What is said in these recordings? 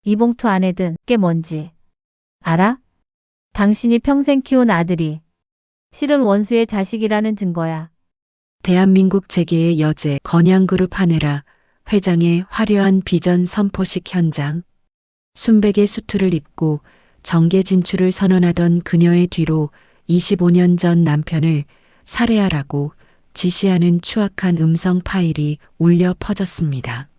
이 봉투 안에 든 게 뭔지 알아? 당신이 평생 키운 아들이 실은 원수의 자식이라는 증거야. 대한민국 재계의 여제 건양그룹 한혜라 회장의 화려한 비전 선포식 현장. 순백의 수투를 입고 정계 진출을 선언하던 그녀의 뒤로 25년 전 남편을 살해하라고 지시하는 추악한 음성 파일이 울려 퍼졌습니다.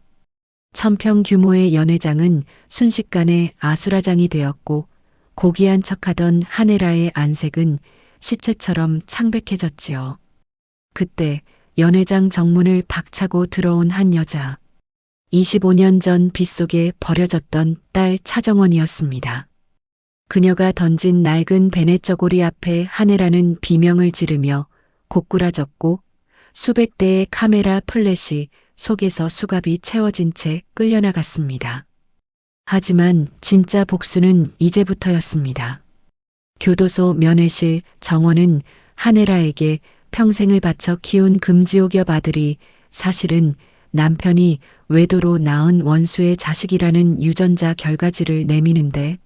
1000평 규모의 연회장은 순식간에 아수라장이 되었고 고귀한 척하던 한혜라의 안색은 시체처럼 창백해졌지요. 그때 연회장 정문을 박차고 들어온 한 여자. 25년 전 빗속에 버려졌던 딸 차정원이었습니다. 그녀가 던진 낡은 베네 저고리 앞에 한혜라는 비명을 지르며 고꾸라졌고 수백 대의 카메라 플래시 속에서 수갑이 채워진 채 끌려나갔습니다. 하지만 진짜 복수는 이제부터였습니다. 교도소 면회실 정원은 한혜라에게 평생을 바쳐 키운 금지옥엽 아들이 사실은 남편이 외도로 낳은 원수의 자식이라는 유전자 결과지를 내미는데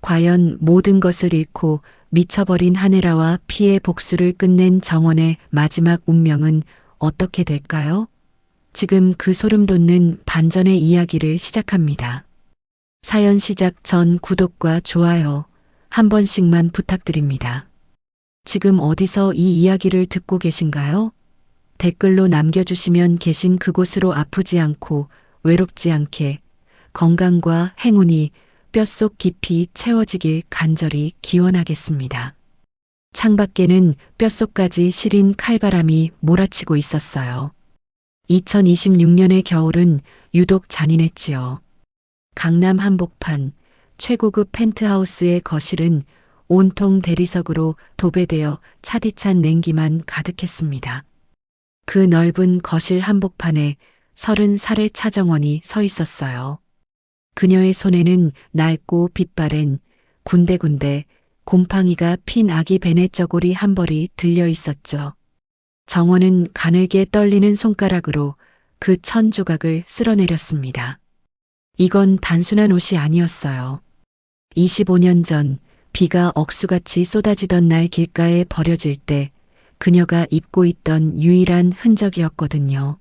과연 모든 것을 잃고 미쳐버린 한혜라와 피해 복수를 끝낸 정원의 마지막 운명은 어떻게 될까요? 지금 그 소름 돋는 반전의 이야기를 시작합니다. 사연 시작 전 구독과 좋아요 한 번씩만 부탁드립니다. 지금 어디서 이 이야기를 듣고 계신가요? 댓글로 남겨주시면 계신 그곳으로 아프지 않고 외롭지 않게 건강과 행운이 뼛속 깊이 채워지길 간절히 기원하겠습니다. 창밖에는 뼛속까지 시린 칼바람이 몰아치고 있었어요. 2026년의 겨울은 유독 잔인했지요. 강남 한복판 최고급 펜트하우스의 거실은 온통 대리석으로 도배되어 차디찬 냉기만 가득했습니다. 그 넓은 거실 한복판에 30살의 차정원이 서 있었어요. 그녀의 손에는 낡고 빛바랜 군데군데 곰팡이가 핀 아기 베네 저고리 한 벌이 들려 있었죠. 정원은 가늘게 떨리는 손가락으로 그 1000조각을 쓸어내렸습니다. 이건 단순한 옷이 아니었어요. 25년 전 비가 억수같이 쏟아지던 날 길가에 버려질 때 그녀가 입고 있던 유일한 흔적이었거든요.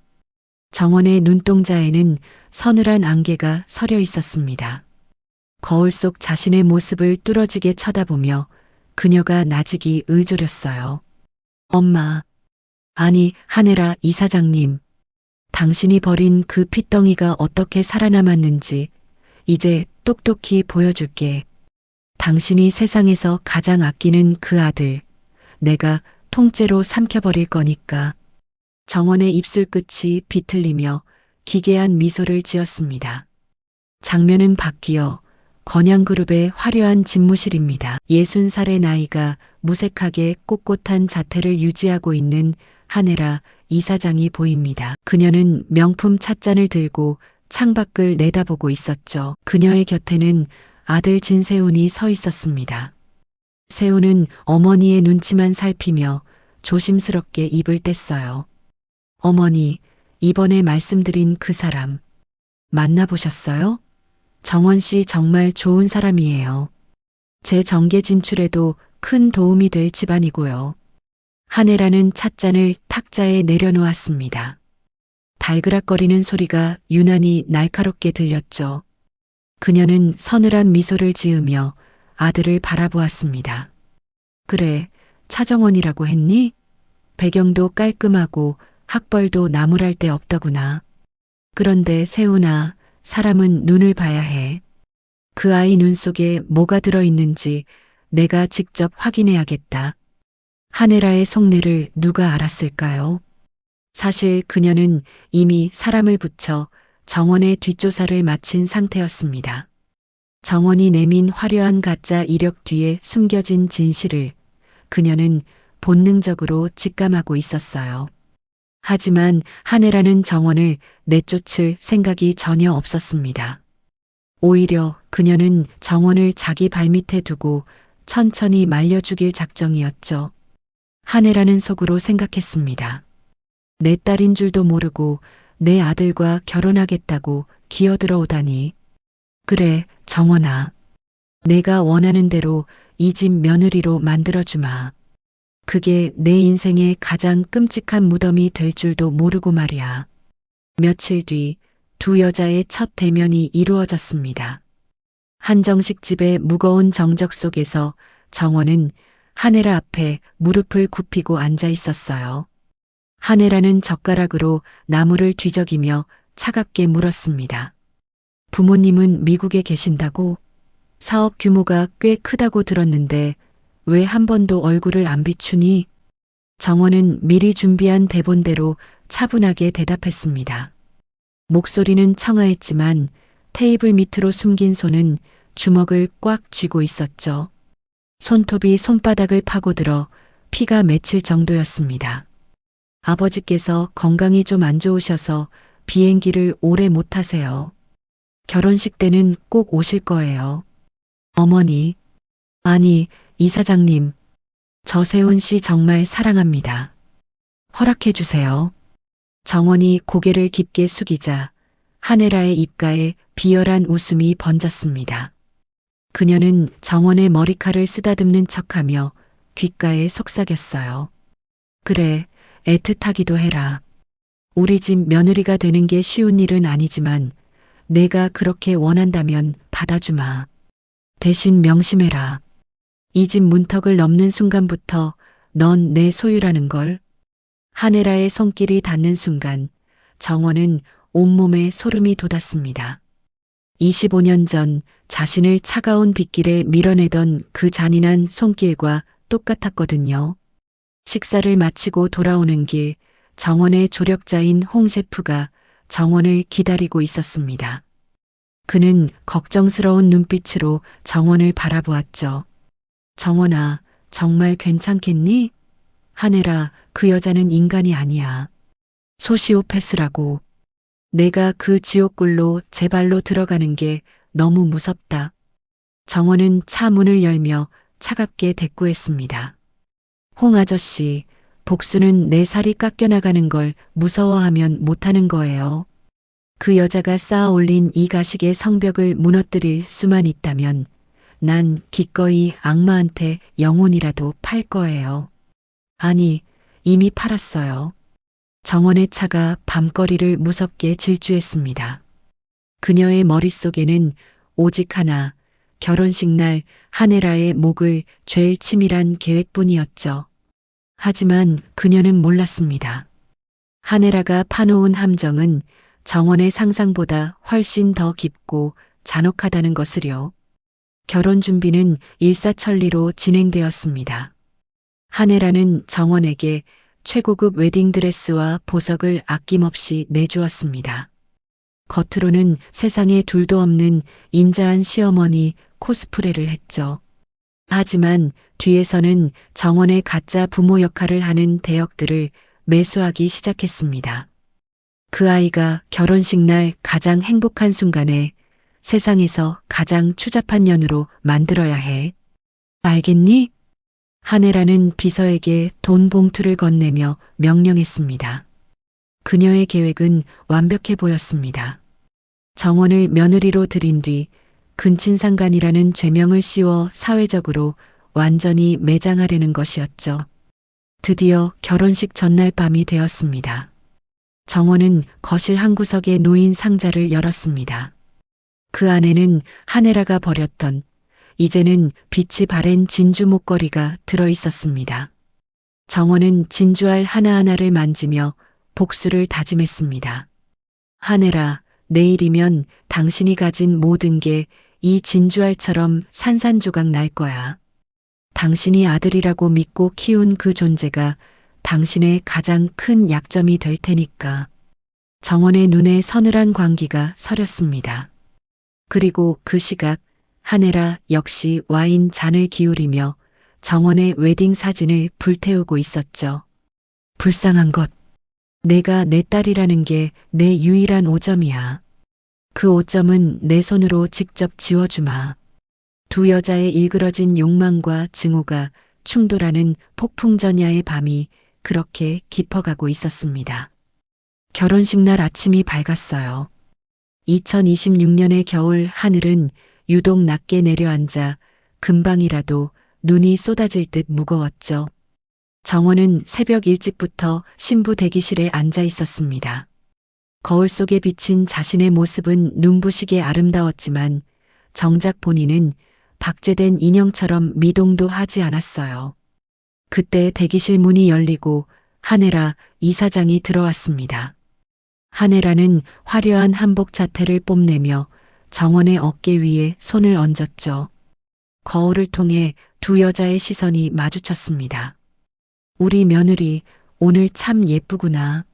정원의 눈동자에는 서늘한 안개가 서려 있었습니다. 거울 속 자신의 모습을 뚫어지게 쳐다보며 그녀가 나직이 의졸였어요. 엄마, 아니 한혜라 이사장님, 당신이 버린 그 핏덩이가 어떻게 살아남았는지 이제 똑똑히 보여줄게. 당신이 세상에서 가장 아끼는 그 아들, 내가 통째로 삼켜버릴 거니까. 정원의 입술 끝이 비틀리며 기괴한 미소를 지었습니다. 장면은 바뀌어 건양그룹의 화려한 집무실입니다. 60살의 나이가 무색하게 꼿꼿한 자태를 유지하고 있는 한혜라 이사장이 보입니다. 그녀는 명품 찻잔을 들고 창밖을 내다보고 있었죠. 그녀의 곁에는 아들 진세훈이 서 있었습니다. 세훈은 어머니의 눈치만 살피며 조심스럽게 입을 뗐어요. 어머니, 이번에 말씀드린 그 사람 만나보셨어요? 정원 씨 정말 좋은 사람이에요. 제 정계 진출에도 큰 도움이 될 집안이고요. 한혜라는 찻잔을 탁자에 내려놓았습니다. 달그락거리는 소리가 유난히 날카롭게 들렸죠. 그녀는 서늘한 미소를 지으며 아들을 바라보았습니다. 그래, 차정원이라고 했니? 배경도 깔끔하고 학벌도 나무랄 데 없더구나. 그런데 세훈아, 사람은 눈을 봐야 해. 그 아이 눈 속에 뭐가 들어있는지 내가 직접 확인해야겠다. 한혜라의 속내를 누가 알았을까요? 사실 그녀는 이미 사람을 붙여 정원의 뒷조사를 마친 상태였습니다. 정원이 내민 화려한 가짜 이력 뒤에 숨겨진 진실을 그녀는 본능적으로 직감하고 있었어요. 하지만 한혜라는 정원을 내쫓을 생각이 전혀 없었습니다. 오히려 그녀는 정원을 자기 발밑에 두고 천천히 말려 죽일 작정이었죠. 한혜라는 속으로 생각했습니다. 내 딸인 줄도 모르고 내 아들과 결혼하겠다고 기어들어오다니. 그래, 정원아. 내가 원하는 대로 이 집 며느리로 만들어주마. 그게 내 인생의 가장 끔찍한 무덤이 될 줄도 모르고 말이야. 며칠 뒤 두 여자의 첫 대면이 이루어졌습니다. 한정식 집의 무거운 정적 속에서 정원은 하네라 앞에 무릎을 굽히고 앉아 있었어요. 하네라는 젓가락으로 나무를 뒤적이며 차갑게 물었습니다. 부모님은 미국에 계신다고? 사업 규모가 꽤 크다고 들었는데 왜 한 번도 얼굴을 안 비추니? 정원은 미리 준비한 대본대로 차분하게 대답했습니다. 목소리는 청아했지만 테이블 밑으로 숨긴 손은 주먹을 꽉 쥐고 있었죠. 손톱이 손바닥을 파고들어 피가 맺힐 정도였습니다. 아버지께서 건강이 좀 안 좋으셔서 비행기를 오래 못 타세요. 결혼식 때는 꼭 오실 거예요. 어머니, 아니, 이사장님, 저세훈 씨 정말 사랑합니다. 허락해 주세요. 정원이 고개를 깊게 숙이자 하네라의 입가에 비열한 웃음이 번졌습니다. 그녀는 정원의 머리칼을 쓰다듬는 척하며 귓가에 속삭였어요. 그래, 애틋하기도 해라. 우리 집 며느리가 되는 게 쉬운 일은 아니지만 내가 그렇게 원한다면 받아주마. 대신 명심해라. 이 집 문턱을 넘는 순간부터 넌 내 소유라는 걸. 하네라의 손길이 닿는 순간 정원은 온몸에 소름이 돋았습니다. 25년 전 자신을 차가운 빗길에 밀어내던 그 잔인한 손길과 똑같았거든요. 식사를 마치고 돌아오는 길 정원의 조력자인 홍 셰프가 정원을 기다리고 있었습니다. 그는 걱정스러운 눈빛으로 정원을 바라보았죠. 정원아, 정말 괜찮겠니? 하네라, 그 여자는 인간이 아니야. 소시오패스라고. 내가 그 지옥굴로 제 발로 들어가는 게 너무 무섭다. 정원은 차 문을 열며 차갑게 대꾸했습니다. 홍 아저씨, 복수는 내 살이 깎여나가는 걸 무서워하면 못하는 거예요. 그 여자가 쌓아 올린 이 가식의 성벽을 무너뜨릴 수만 있다면 난 기꺼이 악마한테 영혼이라도 팔 거예요. 아니, 이미 팔았어요. 정원의 차가 밤거리를 무섭게 질주했습니다. 그녀의 머릿속에는 오직 하나, 결혼식 날 하네라의 목을 죄일 치밀한 계획뿐이었죠. 하지만 그녀는 몰랐습니다. 하네라가 파놓은 함정은 정원의 상상보다 훨씬 더 깊고 잔혹하다는 것을요. 결혼 준비는 일사천리로 진행되었습니다. 하네라는 정원에게 최고급 웨딩드레스와 보석을 아낌없이 내주었습니다. 겉으로는 세상에 둘도 없는 인자한 시어머니 코스프레를 했죠. 하지만 뒤에서는 정원의 가짜 부모 역할을 하는 대역들을 매수하기 시작했습니다. 그 아이가 결혼식 날 가장 행복한 순간에 세상에서 가장 추잡한 년으로 만들어야 해. 알겠니? 하네라는 비서에게 돈 봉투를 건네며 명령했습니다. 그녀의 계획은 완벽해 보였습니다. 정원을 며느리로 들인 뒤 근친상간이라는 죄명을 씌워 사회적으로 완전히 매장하려는 것이었죠. 드디어 결혼식 전날 밤이 되었습니다. 정원은 거실 한 구석에 놓인 상자를 열었습니다. 그 안에는 하네라가 버렸던 이제는 빛이 바랜 진주 목걸이가 들어 있었습니다. 정원은 진주알 하나하나를 만지며 복수를 다짐했습니다. 하네라, 내일이면 당신이 가진 모든 게 이 진주알처럼 산산조각 날 거야. 당신이 아들이라고 믿고 키운 그 존재가 당신의 가장 큰 약점이 될 테니까. 정원의 눈에 서늘한 광기가 서렸습니다. 그리고 그 시각 하네라 역시 와인 잔을 기울이며 정원의 웨딩 사진을 불태우고 있었죠. 불쌍한 것. 내가 내 딸이라는 게 내 유일한 오점이야. 그 오점은 내 손으로 직접 지워주마. 두 여자의 일그러진 욕망과 증오가 충돌하는 폭풍전야의 밤이 그렇게 깊어가고 있었습니다. 결혼식 날 아침이 밝았어요. 2026년의 겨울 하늘은 유독 낮게 내려앉아 금방이라도 눈이 쏟아질 듯 무거웠죠. 정원은 새벽 일찍부터 신부 대기실에 앉아 있었습니다. 거울 속에 비친 자신의 모습은 눈부시게 아름다웠지만 정작 본인은 박제된 인형처럼 미동도 하지 않았어요. 그때 대기실 문이 열리고 한혜라 이사장이 들어왔습니다. 한혜라는 화려한 한복 자태를 뽐내며 정원의 어깨 위에 손을 얹었죠. 거울을 통해 두 여자의 시선이 마주쳤습니다. 우리 며느리 오늘 참 예쁘구나.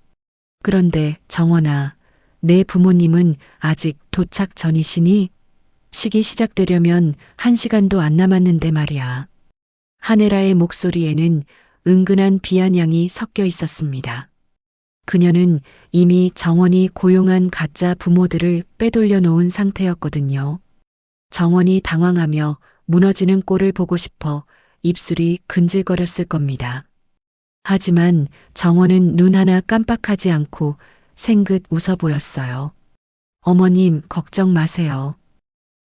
그런데 정원아, 내 부모님은 아직 도착 전이시니? 식이 시작되려면 1시간도 안 남았는데 말이야. 한혜라의 목소리에는 은근한 비아냥이 섞여 있었습니다. 그녀는 이미 정원이 고용한 가짜 부모들을 빼돌려 놓은 상태였거든요. 정원이 당황하며 무너지는 꼴을 보고 싶어 입술이 근질거렸을 겁니다. 하지만 정원은 눈 하나 깜빡하지 않고 생긋 웃어 보였어요. 어머님, 걱정 마세요.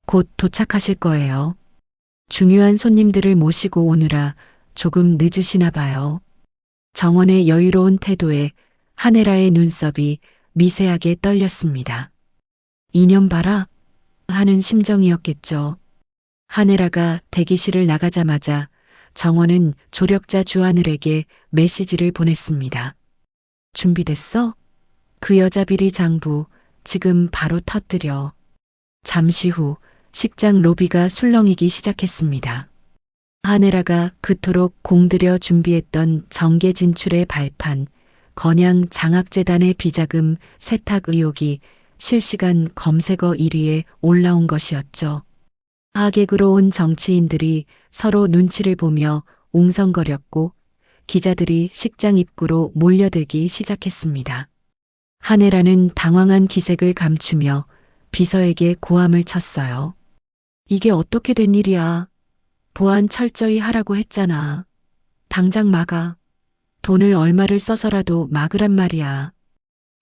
곧 도착하실 거예요. 중요한 손님들을 모시고 오느라 조금 늦으시나 봐요. 정원의 여유로운 태도에 한혜라의 눈썹이 미세하게 떨렸습니다. 이년 봐라 하는 심정이었겠죠. 한혜라가 대기실을 나가자마자 정원은 조력자 주하늘에게 메시지를 보냈습니다. 준비됐어? 그 여자 비리 장부 지금 바로 터뜨려. 잠시 후 식장 로비가 술렁이기 시작했습니다. 한혜라가 그토록 공들여 준비했던 정계 진출의 발판, 건양 장학재단의 비자금 세탁 의혹이 실시간 검색어 1위에 올라온 것이었죠. 하객으로 온 정치인들이 서로 눈치를 보며 웅성거렸고 기자들이 식장 입구로 몰려들기 시작했습니다. 한혜라는 당황한 기색을 감추며 비서에게 고함을 쳤어요. 이게 어떻게 된 일이야? 보안 철저히 하라고 했잖아. 당장 막아. 돈을 얼마를 써서라도 막으란 말이야.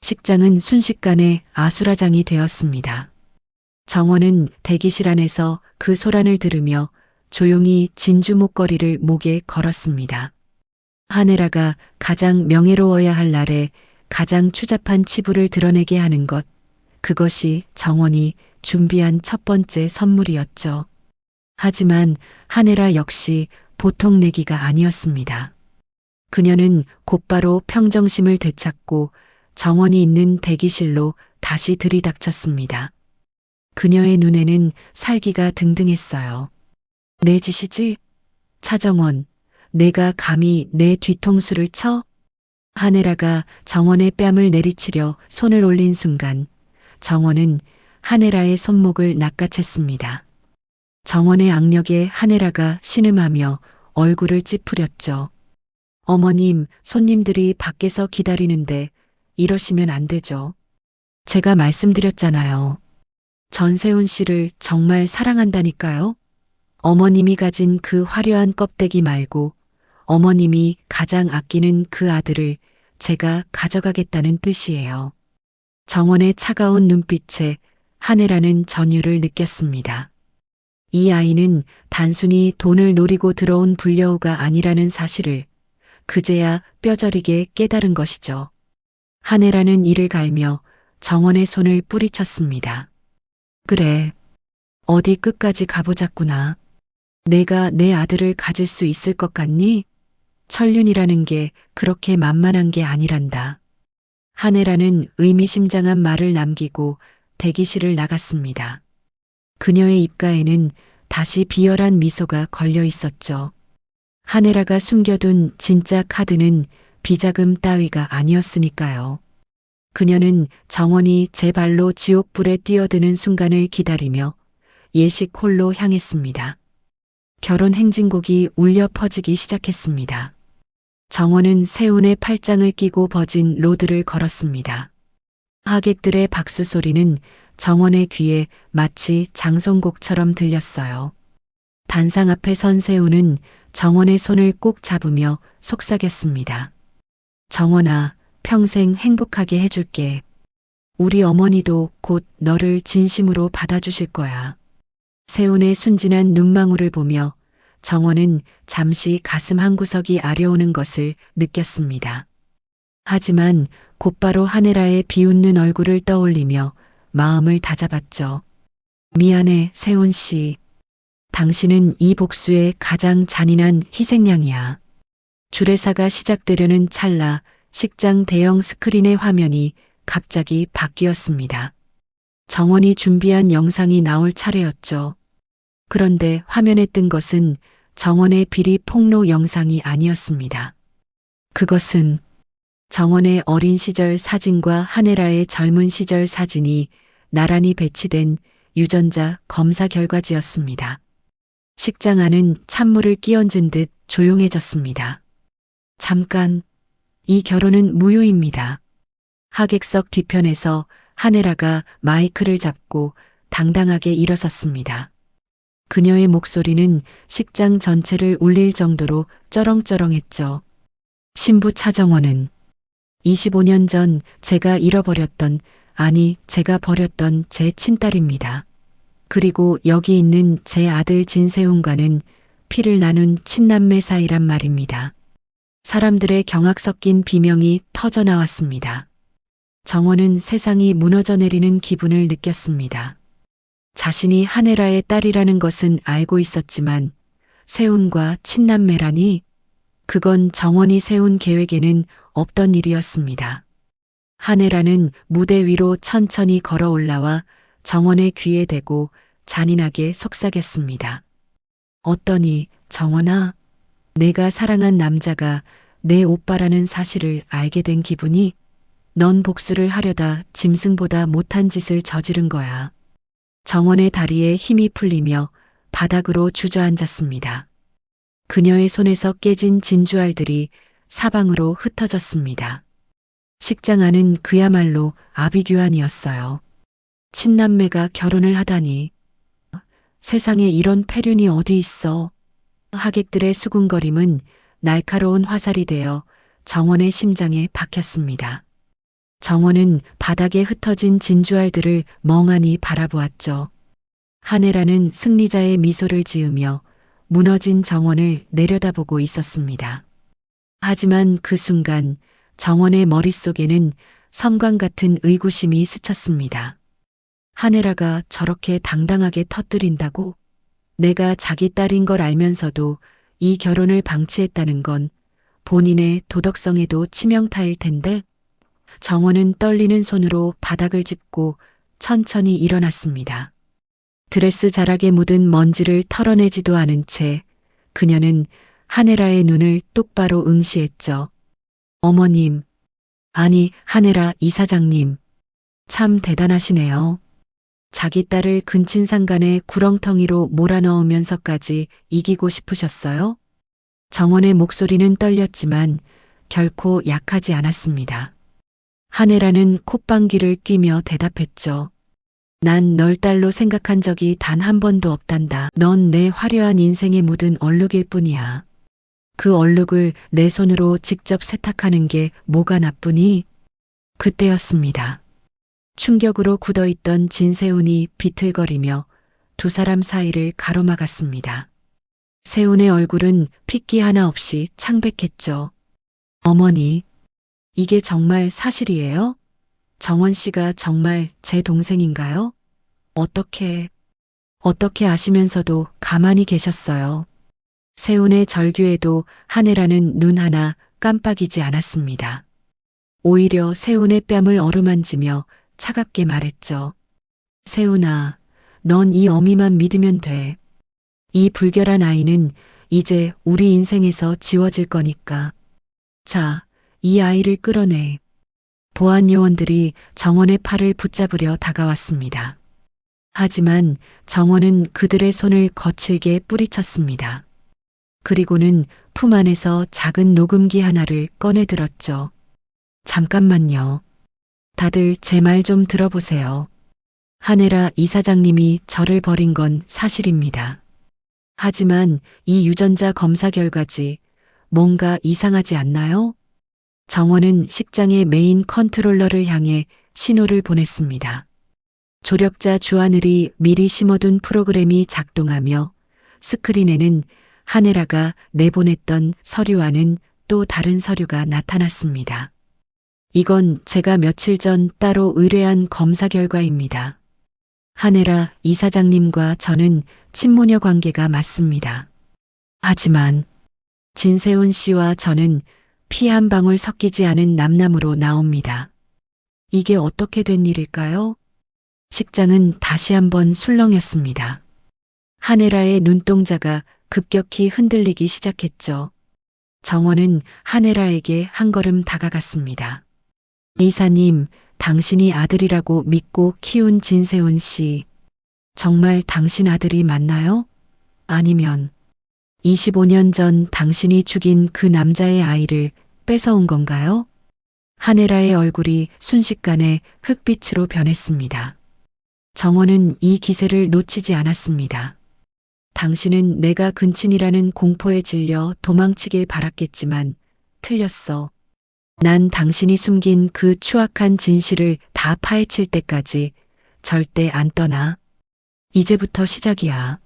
식장은 순식간에 아수라장이 되었습니다. 정원은 대기실 안에서 그 소란을 들으며 조용히 진주 목걸이를 목에 걸었습니다. 한혜라가 가장 명예로워야 할 날에 가장 추잡한 치부를 드러내게 하는 것, 그것이 정원이 준비한 첫 번째 선물이었죠. 하지만 한혜라 역시 보통 내기가 아니었습니다. 그녀는 곧바로 평정심을 되찾고 정원이 있는 대기실로 다시 들이닥쳤습니다. 그녀의 눈에는 살기가 등등했어요. 내 짓이지? 차정원, 내가 감히 내 뒤통수를 쳐? 한혜라가 정원의 뺨을 내리치려 손을 올린 순간 정원은 한혜라의 손목을 낚아챘습니다. 정원의 악력에 한혜라가 신음하며 얼굴을 찌푸렸죠. 어머님, 손님들이 밖에서 기다리는데 이러시면 안 되죠. 제가 말씀드렸잖아요. 전세훈 씨를 정말 사랑한다니까요. 어머님이 가진 그 화려한 껍데기 말고 어머님이 가장 아끼는 그 아들을 제가 가져가겠다는 뜻이에요. 정원의 차가운 눈빛에 한혜라는 전율을 느꼈습니다. 이 아이는 단순히 돈을 노리고 들어온 불려우가 아니라는 사실을 그제야 뼈저리게 깨달은 것이죠. 한혜라는 이를 갈며 정원의 손을 뿌리쳤습니다. 그래, 어디 끝까지 가보자꾸나. 내가 내 아들을 가질 수 있을 것 같니? 천륜이라는 게 그렇게 만만한 게 아니란다. 한혜라는 의미심장한 말을 남기고 대기실을 나갔습니다. 그녀의 입가에는 다시 비열한 미소가 걸려 있었죠. 한혜라가 숨겨둔 진짜 카드는 비자금 따위가 아니었으니까요. 그녀는 정원이 제 발로 지옥불에 뛰어드는 순간을 기다리며 예식 홀로 향했습니다. 결혼 행진곡이 울려 퍼지기 시작했습니다. 정원은 세운의 팔짱을 끼고 버진 로드를 걸었습니다. 하객들의 박수 소리는 정원의 귀에 마치 장송곡처럼 들렸어요. 단상 앞에 선 세운은 정원의 손을 꼭 잡으며 속삭였습니다. 정원아, 평생 행복하게 해줄게. 우리 어머니도 곧 너를 진심으로 받아주실 거야. 세훈의 순진한 눈망울을 보며 정원은 잠시 가슴 한구석이 아려오는 것을 느꼈습니다. 하지만 곧바로 하늘아의 비웃는 얼굴을 떠올리며 마음을 다잡았죠. 미안해, 세훈 씨. 당신은 이 복수의 가장 잔인한 희생양이야. 주례사가 시작되려는 찰나 식장 대형 스크린의 화면이 갑자기 바뀌었습니다. 정원이 준비한 영상이 나올 차례였죠. 그런데 화면에 뜬 것은 정원의 비리 폭로 영상이 아니었습니다. 그것은 정원의 어린 시절 사진과 한혜라의 젊은 시절 사진이 나란히 배치된 유전자 검사 결과지였습니다. 식장 안은 찬물을 끼얹은 듯 조용해졌습니다. 잠깐, 이 결혼은 무효입니다. 하객석 뒤편에서 한혜라가 마이크를 잡고 당당하게 일어섰습니다. 그녀의 목소리는 식장 전체를 울릴 정도로 쩌렁쩌렁했죠. 신부 차정원은 25년 전 제가 잃어버렸던, 아니 제가 버렸던 제 친딸입니다. 그리고 여기 있는 제 아들 진세훈과는 피를 나눈 친남매 사이란 말입니다. 사람들의 경악 섞인 비명이 터져 나왔습니다. 정원은 세상이 무너져 내리는 기분을 느꼈습니다. 자신이 한혜라의 딸이라는 것은 알고 있었지만 세훈과 친남매라니, 그건 정원이 세운 계획에는 없던 일이었습니다. 한혜라는 무대 위로 천천히 걸어 올라와 정원의 귀에 대고 잔인하게 속삭였습니다. 어떠니, 정원아? 내가 사랑한 남자가 내 오빠라는 사실을 알게 된 기분이? 넌 복수를 하려다 짐승보다 못한 짓을 저지른 거야. 정원의 다리에 힘이 풀리며 바닥으로 주저앉았습니다. 그녀의 손에서 깨진 진주알들이 사방으로 흩어졌습니다. 식장 안은 그야말로 아비규환이었어요. 친남매가 결혼을 하다니. 세상에 이런 폐륜이 어디 있어. 하객들의 수군거림은 날카로운 화살이 되어 정원의 심장에 박혔습니다. 정원은 바닥에 흩어진 진주알들을 멍하니 바라보았죠. 한혜라는 승리자의 미소를 지으며 무너진 정원을 내려다보고 있었습니다. 하지만 그 순간 정원의 머릿속에는 섬광 같은 의구심이 스쳤습니다. 한혜라가 저렇게 당당하게 터뜨린다고? 내가 자기 딸인 걸 알면서도 이 결혼을 방치했다는 건 본인의 도덕성에도 치명타일 텐데. 정원은 떨리는 손으로 바닥을 짚고 천천히 일어났습니다. 드레스 자락에 묻은 먼지를 털어내지도 않은 채 그녀는 한혜라의 눈을 똑바로 응시했죠. 어머님, 아니 한혜라 이사장님, 참 대단하시네요. 자기 딸을 근친상간의 구렁텅이로 몰아넣으면서까지 이기고 싶으셨어요? 정원의 목소리는 떨렸지만 결코 약하지 않았습니다. 한혜라는 콧방귀를 뀌며 대답했죠. 난 널 딸로 생각한 적이 단 한 번도 없단다. 넌 내 화려한 인생에 묻은 얼룩일 뿐이야. 그 얼룩을 내 손으로 직접 세탁하는 게 뭐가 나쁘니? 그때였습니다. 충격으로 굳어있던 진세훈이 비틀거리며 두 사람 사이를 가로막았습니다. 세훈의 얼굴은 핏기 하나 없이 창백했죠. 어머니, 이게 정말 사실이에요? 정원 씨가 정말 제 동생인가요? 어떻게 아시면서도 가만히 계셨어요? 세훈의 절규에도 한혜라는 눈 하나 깜빡이지 않았습니다. 오히려 세훈의 뺨을 어루만지며 차갑게 말했죠. 세훈아, 넌 이 어미만 믿으면 돼. 이 불결한 아이는 이제 우리 인생에서 지워질 거니까. 자, 이 아이를 끌어내. 보안 요원들이 정원의 팔을 붙잡으려 다가왔습니다. 하지만 정원은 그들의 손을 거칠게 뿌리쳤습니다. 그리고는 품 안에서 작은 녹음기 하나를 꺼내 들었죠. 잠깐만요. 다들 제 말 좀 들어보세요. 한혜라 이사장님이 저를 버린 건 사실입니다. 하지만 이 유전자 검사 결과지 뭔가 이상하지 않나요? 정원은 식장의 메인 컨트롤러를 향해 신호를 보냈습니다. 조력자 주하늘이 미리 심어둔 프로그램이 작동하며 스크린에는 하네라가 내보냈던 서류와는 또 다른 서류가 나타났습니다. 이건 제가 며칠 전 따로 의뢰한 검사 결과입니다. 하네라 이사장님과 저는 친모녀 관계가 맞습니다. 하지만 진세훈 씨와 저는 피 한 방울 섞이지 않은 남남으로 나옵니다. 이게 어떻게 된 일일까요? 식장은 다시 한번 술렁였습니다. 하네라의 눈동자가 급격히 흔들리기 시작했죠. 정원은 하네라에게 한 걸음 다가갔습니다. 이사님, 당신이 아들이라고 믿고 키운 진세훈 씨, 정말 당신 아들이 맞나요? 아니면 25년 전 당신이 죽인 그 남자의 아이를 뺏어온 건가요? 하네라의 얼굴이 순식간에 흑빛으로 변했습니다. 정원은 이 기세를 놓치지 않았습니다. 당신은 내가 근친이라는 공포에 질려 도망치길 바랐겠지만 틀렸어. 난 당신이 숨긴 그 추악한 진실을 다 파헤칠 때까지 절대 안 떠나. 이제부터 시작이야.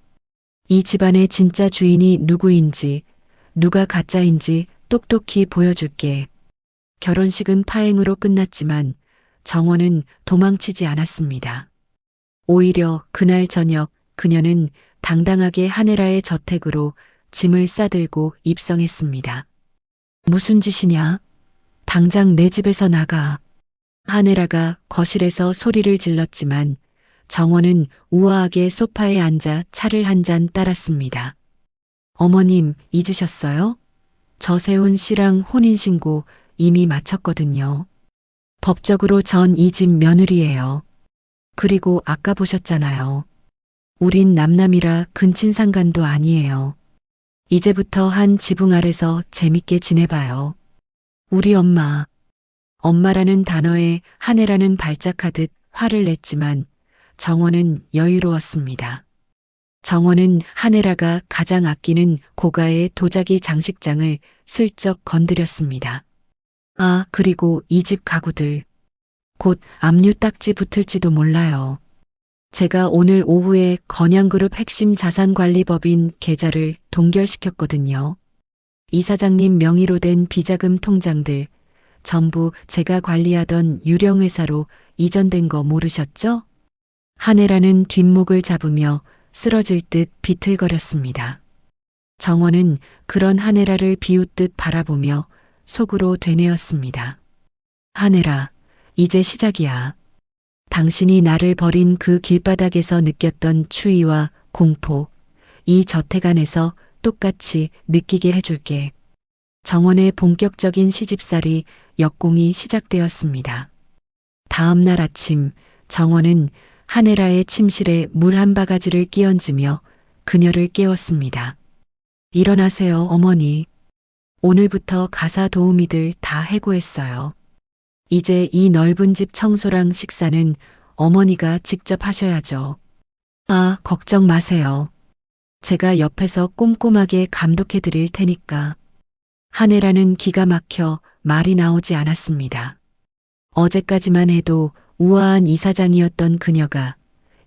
이 집안의 진짜 주인이 누구인지, 누가 가짜인지 똑똑히 보여줄게. 결혼식은 파행으로 끝났지만 정원은 도망치지 않았습니다. 오히려 그날 저녁 그녀는 당당하게 하네라의 저택으로 짐을 싸들고 입성했습니다. 무슨 짓이냐? 당장 내 집에서 나가. 하네라가 거실에서 소리를 질렀지만 정원은 우아하게 소파에 앉아 차를 한 잔 따랐습니다. 어머님, 잊으셨어요? 저세훈 씨랑 혼인신고 이미 마쳤거든요. 법적으로 전 이 집 며느리예요. 그리고 아까 보셨잖아요. 우린 남남이라 근친상간도 아니에요. 이제부터 한 지붕 아래서 재밌게 지내봐요. 우리 엄마. 엄마라는 단어에 하네라는 발작하듯 화를 냈지만 정원은 여유로웠습니다. 정원은 하네라가 가장 아끼는 고가의 도자기 장식장을 슬쩍 건드렸습니다. 아, 그리고 이 집 가구들. 곧 압류 딱지 붙을지도 몰라요. 제가 오늘 오후에 건양그룹 핵심 자산관리법인 계좌를 동결시켰거든요. 이사장님 명의로 된 비자금 통장들 전부 제가 관리하던 유령회사로 이전된 거 모르셨죠? 하네라는 뒷목을 잡으며 쓰러질 듯 비틀거렸습니다. 정원은 그런 하네라를 비웃듯 바라보며 속으로 되뇌었습니다. 하네라, 이제 시작이야. 당신이 나를 버린 그 길바닥에서 느꼈던 추위와 공포, 이 저택 안에서 똑같이 느끼게 해줄게. 정원의 본격적인 시집살이 역공이 시작되었습니다. 다음 날 아침 정원은 하네라의 침실에 물 한 바가지를 끼얹으며 그녀를 깨웠습니다. 일어나세요, 어머니. 오늘부터 가사 도우미들 다 해고했어요. 이제 이 넓은 집 청소랑 식사는 어머니가 직접 하셔야죠. 아, 걱정 마세요. 제가 옆에서 꼼꼼하게 감독해 드릴 테니까. 하네라는 기가 막혀 말이 나오지 않았습니다. 어제까지만 해도 우아한 이사장이었던 그녀가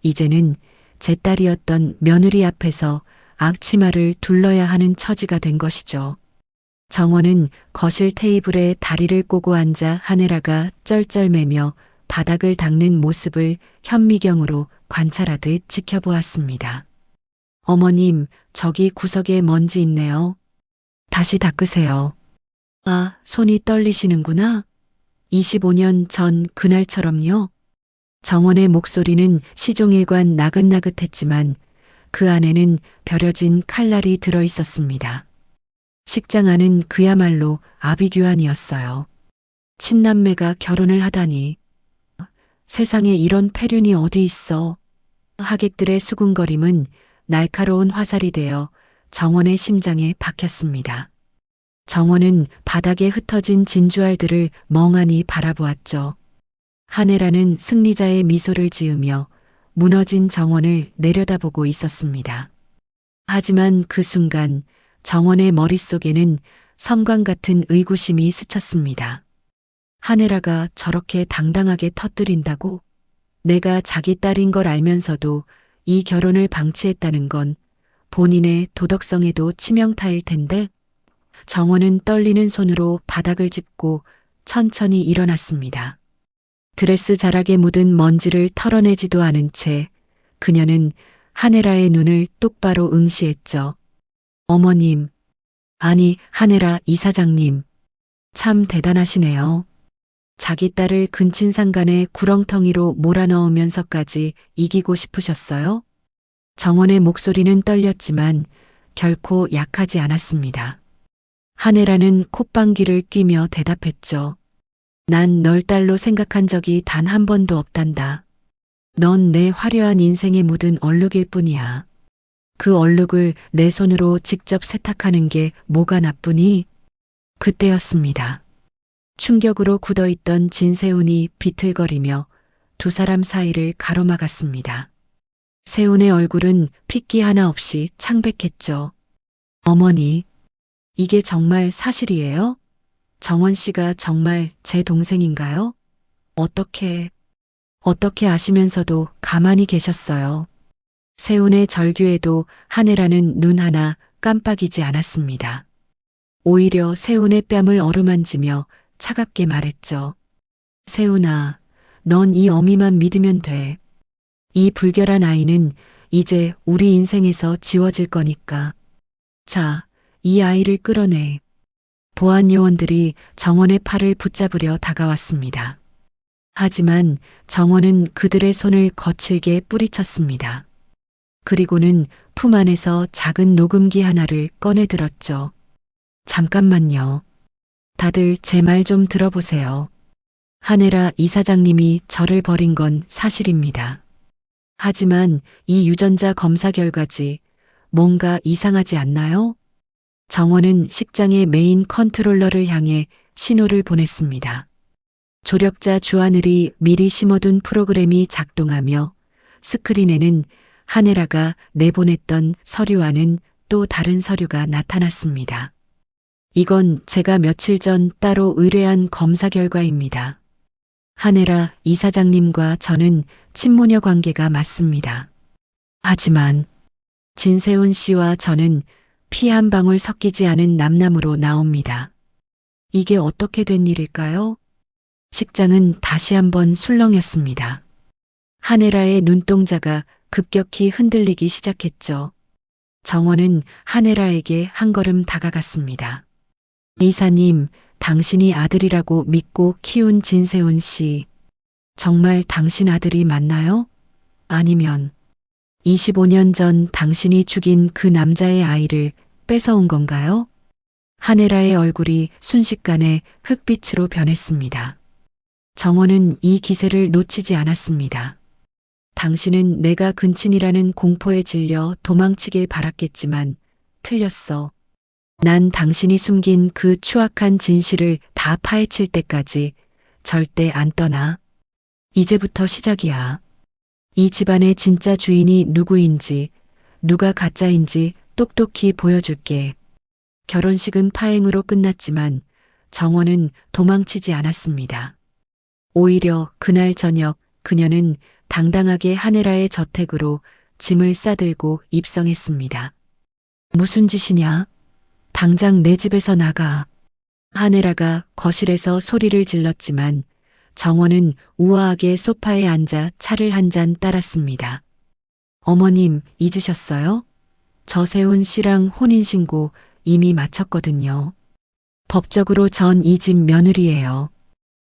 이제는 제 딸이었던 며느리 앞에서 악치마를 둘러야 하는 처지가 된 것이죠. 정원은 거실 테이블에 다리를 꼬고 앉아 하네라가 쩔쩔매며 바닥을 닦는 모습을 현미경으로 관찰하듯 지켜보았습니다. 어머님, 저기 구석에 먼지 있네요. 다시 닦으세요. 아, 손이 떨리시는구나. 25년 전 그날처럼요. 정원의 목소리는 시종일관 나긋나긋했지만 그 안에는 벼려진 칼날이 들어 있었습니다. 식장 안은 그야말로 아비규환이었어요. 친남매가 결혼을 하다니. 세상에 이런 폐륜이 어디 있어. 하객들의 수군거림은 날카로운 화살이 되어 정원의 심장에 박혔습니다. 정원은 바닥에 흩어진 진주알들을 멍하니 바라보았죠. 하네라는 승리자의 미소를 지으며 무너진 정원을 내려다보고 있었습니다. 하지만 그 순간 정원의 머릿속에는 섬광 같은 의구심이 스쳤습니다. 한혜라가 저렇게 당당하게 터뜨린다고? 내가 자기 딸인 걸 알면서도 이 결혼을 방치했다는 건 본인의 도덕성에도 치명타일 텐데. 정원은 떨리는 손으로 바닥을 짚고 천천히 일어났습니다. 드레스 자락에 묻은 먼지를 털어내지도 않은 채 그녀는 한혜라의 눈을 똑바로 응시했죠. 어머님, 아니 한혜라 이사장님, 참 대단하시네요. 자기 딸을 근친상간에 구렁텅이로 몰아넣으면서까지 이기고 싶으셨어요? 정원의 목소리는 떨렸지만 결코 약하지 않았습니다. 한혜라는 콧방귀를 뀌며 대답했죠. 난 널 딸로 생각한 적이 단 한 번도 없단다. 넌 내 화려한 인생에 묻은 얼룩일 뿐이야. 그 얼룩을 내 손으로 직접 세탁하는 게 뭐가 나쁘니? 그때였습니다. 충격으로 굳어있던 진세훈이 비틀거리며 두 사람 사이를 가로막았습니다. 세훈의 얼굴은 핏기 하나 없이 창백했죠. 어머니, 이게 정말 사실이에요? 정원 씨가 정말 제 동생인가요? 어떻게 아시면서도 가만히 계셨어요? 세훈의 절규에도 한혜라는 눈 하나 깜빡이지 않았습니다. 오히려 세훈의 뺨을 어루만지며 차갑게 말했죠. 세훈아, 넌 이 어미만 믿으면 돼. 이 불결한 아이는 이제 우리 인생에서 지워질 거니까. 자, 이 아이를 끌어내. 보안 요원들이 정원의 팔을 붙잡으려 다가왔습니다. 하지만 정원은 그들의 손을 거칠게 뿌리쳤습니다. 그리고는 품 안에서 작은 녹음기 하나를 꺼내 들었죠. 잠깐만요. 다들 제 말 좀 들어보세요. 한혜라 이사장님이 저를 버린 건 사실입니다. 하지만 이 유전자 검사 결과지 뭔가 이상하지 않나요? 정원은 식장의 메인 컨트롤러를 향해 신호를 보냈습니다. 조력자 주하늘이 미리 심어둔 프로그램이 작동하며 스크린에는 한혜라가 내보냈던 서류와는 또 다른 서류가 나타났습니다. 이건 제가 며칠 전 따로 의뢰한 검사 결과입니다. 한혜라 이사장님과 저는 친모녀 관계가 맞습니다. 하지만 진세훈 씨와 저는 피 한 방울 섞이지 않은 남남으로 나옵니다. 이게 어떻게 된 일일까요? 식장은 다시 한번 술렁였습니다. 한혜라의 눈동자가 급격히 흔들리기 시작했죠. 정원은 한혜라에게 한 걸음 다가갔습니다. 이사님, 당신이 아들이라고 믿고 키운 진세훈 씨, 정말 당신 아들이 맞나요? 아니면 25년 전 당신이 죽인 그 남자의 아이를 뺏어온 건가요? 한혜라의 얼굴이 순식간에 흑빛으로 변했습니다. 정원은 이 기세를 놓치지 않았습니다. 당신은 내가 근친이라는 공포에 질려 도망치길 바랐겠지만 틀렸어. 난 당신이 숨긴 그 추악한 진실을 다 파헤칠 때까지 절대 안 떠나. 이제부터 시작이야. 이 집안의 진짜 주인이 누구인지, 누가 가짜인지 똑똑히 보여줄게. 결혼식은 파행으로 끝났지만 정원은 도망치지 않았습니다. 오히려 그날 저녁 그녀는 당당하게 한혜라의 저택으로 짐을 싸들고 입성했습니다. 무슨 짓이냐? 당장 내 집에서 나가. 한혜라가 거실에서 소리를 질렀지만 정원은 우아하게 소파에 앉아 차를 한 잔 따랐습니다. 어머님, 잊으셨어요? 저세훈 씨랑 혼인신고 이미 마쳤거든요. 법적으로 전 이 집 며느리예요.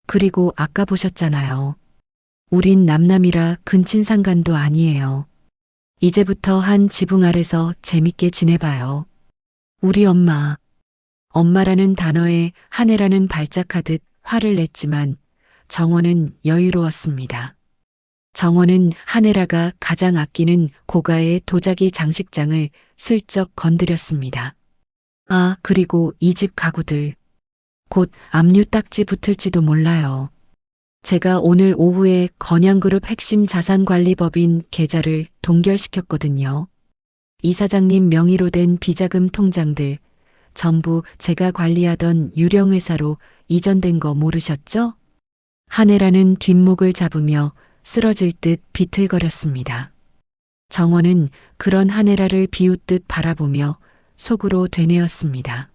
그리고 아까 보셨잖아요. 우린 남남이라 근친상간도 아니에요. 이제부터 한 지붕 아래서 재밌게 지내봐요. 우리 엄마라는 단어에 한혜라는 발작하듯 화를 냈지만 정원은 여유로웠습니다. 정원은 한혜라가 가장 아끼는 고가의 도자기 장식장을 슬쩍 건드렸습니다. 아, 그리고 이 집 가구들. 곧 압류 딱지 붙을지도 몰라요. 제가 오늘 오후에 건양그룹 핵심 자산관리법인 계좌를 동결시켰거든요. 이사장님 명의로 된 비자금 통장들 전부 제가 관리하던 유령회사로 이전된 거 모르셨죠? 하늘아는 뒷목을 잡으며 쓰러질 듯 비틀거렸습니다. 정원은 그런 하늘아를 비웃듯 바라보며 속으로 되뇌었습니다.